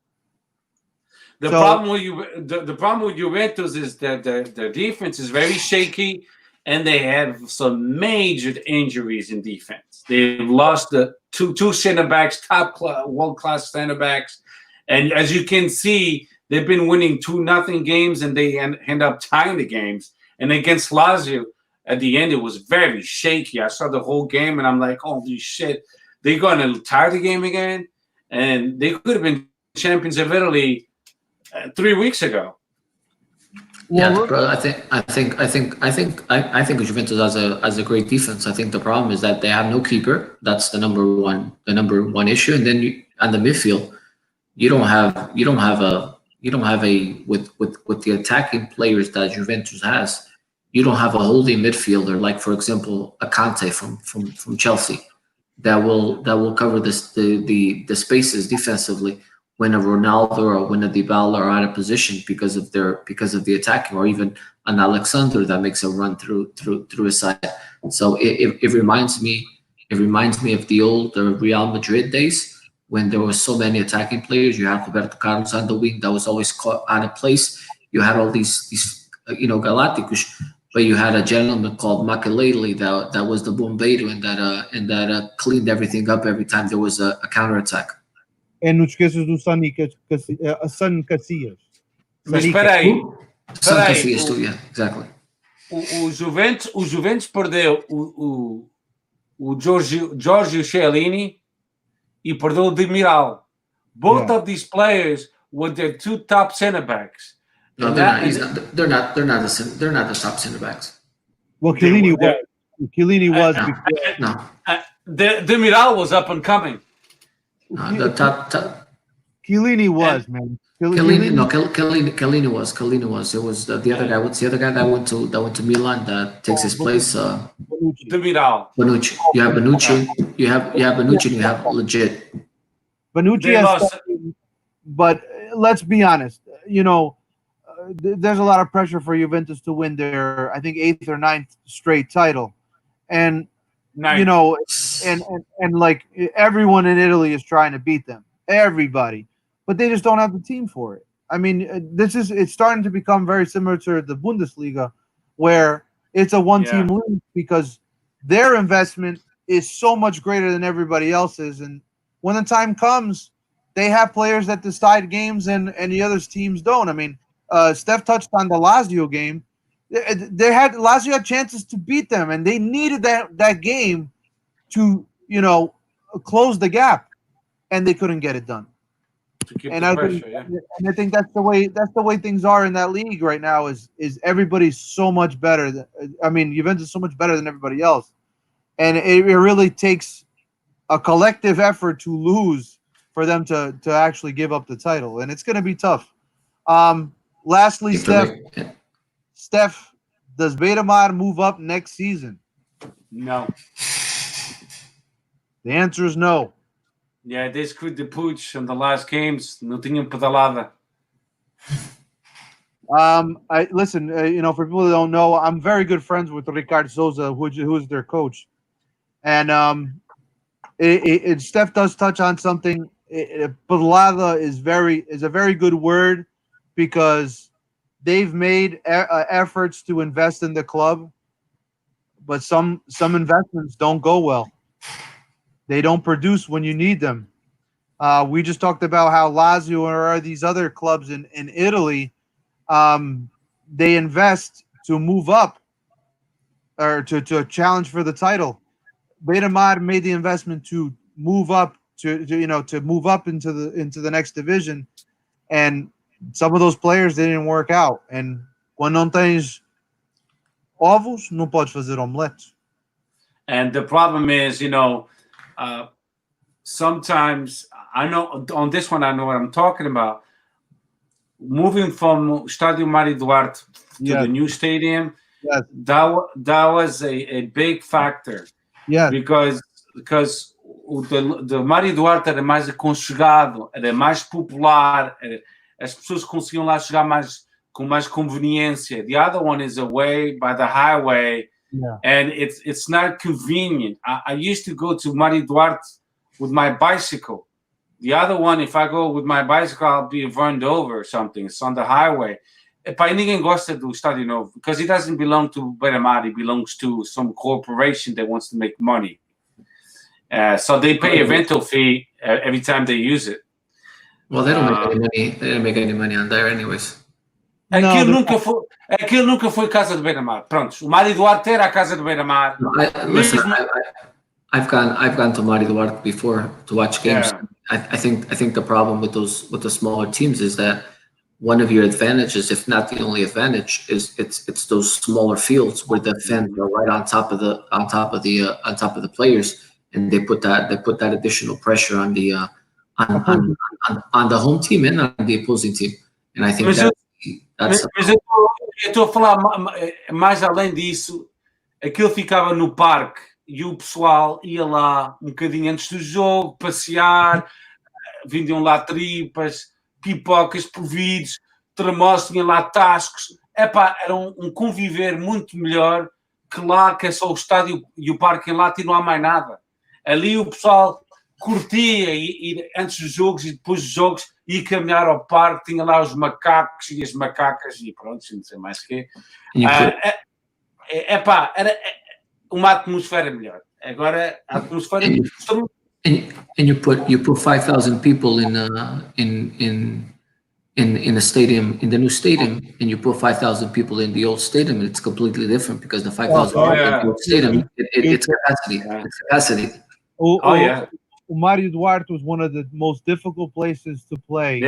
The So problem with you, the problem with Juventus is that the defense is very shaky, and they have some major injuries in defense. They've lost the two center backs, world class center backs, and as you can see, they've been winning 2-0 games, and they end up tying the games. And against Lazio, at the end, it was very shaky. I saw the whole game, and I'm like, holy shit, they're going to tie the game again, and they could have been champions of Italy 3 weeks ago. yeah, bro. I think Juventus has a great defense. I think the problem is that they have no keeper. That's the number one issue. And then on the midfield, you don't have a with the attacking players that Juventus has. You don't have a holding midfielder like, for example, a Conte from Chelsea that will cover the spaces defensively when a Ronaldo or when a Dybala are out of position because of the attacking, or even an Alexander that makes a run through his side. So it reminds me of the old Real Madrid days when there were so many attacking players. You had Roberto Carlos on the wing that was always caught out of place. You had all these Galacticos, but you had a gentleman called Makelele that was the bombeiro and that cleaned everything up every time there was a counterattack. and não te esqueças do San Casillas. Mas Sanica. espera aí, Some Peraí, Casillas too, yeah, exactly. o Juventus perdeu o Giorgio Chiellini e perdeu o Demiral. Both Yeah. of these players were their two top center backs. No, And they're that not. is- They're not the top center backs. Well, They Chiellini were- was. Chiellini was I- before. No, Demiral was up and coming. the top. Chiellini was, man. Kellini, no, Kellini was. It was the other guy. What's the other guy that went to Milan that takes his place? Bonucci. Demiral. Bonucci. You have Bonucci. You have Bonucci. And you have legit. Bonucci They has lost. something, but let's be honest. There's a lot of pressure for Juventus to win their, I think, 8th or 9th straight title, and Nice. and like everyone in Italy is trying to beat them, everybody, but they just don't have the team for it. I mean, it's starting to become very similar to the Bundesliga, where it's a one-team league because their investment is so much greater than everybody else's, and when the time comes, they have players that decide games, and the other teams don't. I mean, Steph touched on the Lazio game. They had Lazio had chances to beat them, and they needed that game to close the gap, and they couldn't get it done. To keep And the I think pressure, yeah. and I think that's the way things are in that league right now. Is everybody's so much better Juventus is so much better than everybody else, and it really takes a collective effort to lose for them to actually give up the title, and it's going to be tough. Lastly, You have to make- Steph, does Betamar move up next season? No. The answer is no. Yeah, they screwed the pooch on the last games. Não tinham pedalada. I listen. For people that don't know, I'm very good friends with Ricardo Souza, who's their coach, and Steph does touch on something. Pedalada is a very good word because they've made efforts to invest in the club, but some investments don't go well. They don't produce when you need them. We just talked about how Lazio or these other clubs in Italy, they invest to move up or to challenge for the title. Betamar made the investment to move up to move up into the next division, and some of those players they didn't work out. And quando não tens ovos, não podes fazer omelete. And the problem is, sometimes I know on this one, I know what I'm talking about. Moving from Stadio Mário Duarte to the new stadium, Yes. that was a big factor. Yes. Because the Mário Duarte era mais aconchegado, era mais popular, as pessoas conseguiam lá chegar com mais conveniência. The other one is away by the highway, and it's not convenient. I used to go to Mário Duarte with my bicycle. The other one, if I go with my bicycle, I'll be run over or something. It's on the highway. Epá, ninguém gosta do Estádio Novo because it doesn't belong to Beira-Mar. It belongs to some corporation that wants to make money. So they pay a rental fee every time they use it. Well, they don't make any money. They didn't make any money on there, anyways. Aquilo nunca foi casa do Beira-Mar. Pronto, o Mário Duarte era a casa do Beira-Mar. Listen, I've gone to Mário Duarte before to watch games. Yeah. I think the problem with the smaller teams is that one of your advantages, if not the only advantage, is it's those smaller fields where the fans are right on top of the players, and they put that additional pressure on the on the home team and on the opposing team. And I think mas eu estou a falar mais além disso. Aquilo ficava no parque e o pessoal ia lá um bocadinho antes do jogo, passear, vendiam lá tripas, pipocas, polvilhos, tremoços, tinha lá tascos. Epá, era um conviver muito melhor que lá, que é só o estádio e o parque lá, e não há mais nada. Ali o pessoal curtia ir antes dos jogos e depois dos jogos ia caminhar ao parque, tinha lá os macacos e as macacas e pronto, não sei mais o quê. Epá, era uma atmosfera melhor. Agora a atmosfera... And you put 5,000 people in a stadium, in the new stadium, and you put 5,000 people in the old stadium, and it's completely different because the 5,000 people in the old stadium, it's capacity. It's capacity. O Mário Duarte was one of the most difficult places to play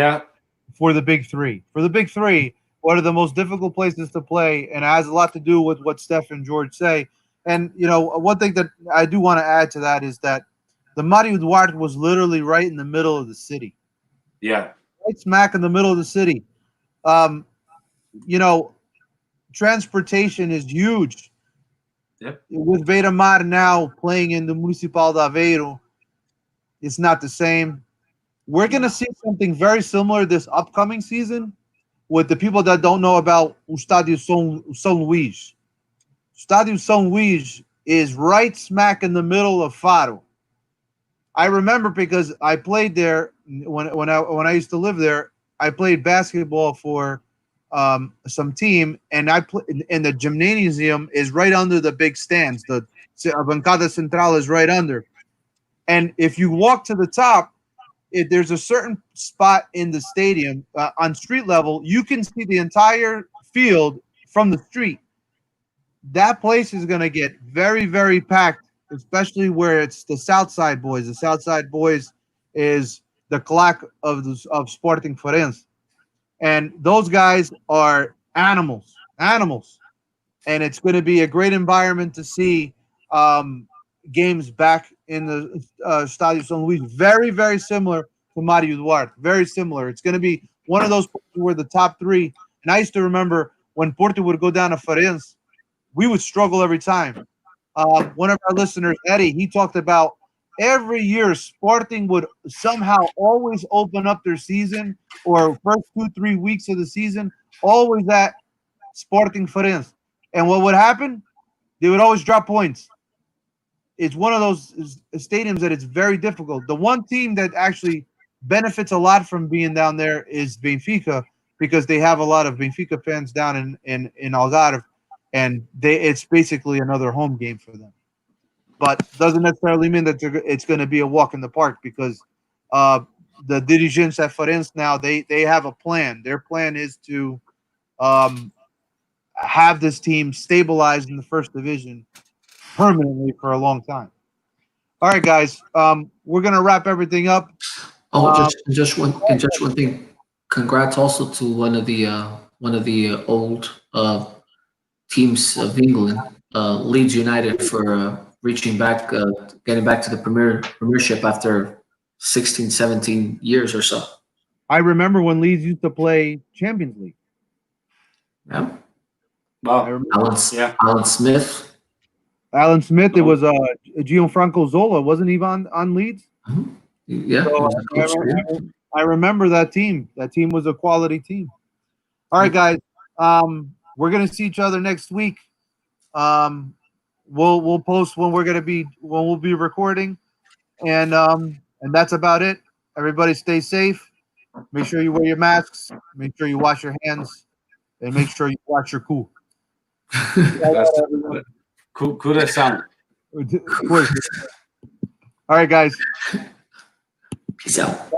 for the Big Three. For the Big Three, one of the most difficult places to play, and it has a lot to do with what Steph and George say. And, one thing that I do want to add to that is that the Mário Duarte was literally right in the middle of the city. Yeah. Right smack in the middle of the city. Transportation is huge. Yep. With Beira-Mar now playing in the Municipal de Aveiro, it's not the same. We're going to see something very similar this upcoming season with the people that don't know about o Estádio São Luís. Estádio São Luís is right smack in the middle of Faro. I remember because I played there when I used to live there. I played basketball for some team, and the gymnasium is right under the big stands. The bancada central is right under, and if you walk to the top, if there's a certain spot in the stadium on street level, you can see the entire field from the street. that place is going to get very, very packed, especially where it's the Southside boys. The Southside boys is the claque of Sporting Forense. And those guys are animals, animals. And it's going to be a great environment to see um, games back in the Stadio San Luis. Very, very similar to Mario Duarte. Very similar. It's going to be one of those where the top three. And I used to remember when Porto would go down to Farense, we would struggle every time. One of our listeners, Eddie, he talked about every year Sporting would somehow always open up their season or first 2-3 weeks of the season, always at Sporting Farense. And what would happen? They would always drop points. It's one of those stadiums that it's very difficult. The one team that actually benefits a lot from being down there is Benfica because they have a lot of Benfica fans down in Algarve, and it's basically another home game for them. But doesn't necessarily mean that it's going to be a walk in the park because the dirigents at Farense now they have a plan. Their plan is to um, have this team stabilized in the first division permanently for a long time. All right, guys, we're gonna wrap everything up. Oh, Um, just one thing. Congrats also to one of the old teams of England, Leeds United, for reaching back, getting back to the Premiership after 16, 17 years or so. I remember when Leeds used to play Champions League. Yeah. I Well, remember yeah. Alan Smith. Alan Smith. It was Gianfranco Zola, wasn't he on Leeds? Mhm. Yeah, he So was a coach there. I remember that team. That team was a quality team. All right, guys. We're gonna see each other next week. Um, we'll post when we'll be recording, and that's about it. Everybody, stay safe. Make sure you wear your masks. Make sure you wash your hands, and make sure you watch your cool. That's cool sound. Of course. All right, guys. Peace out.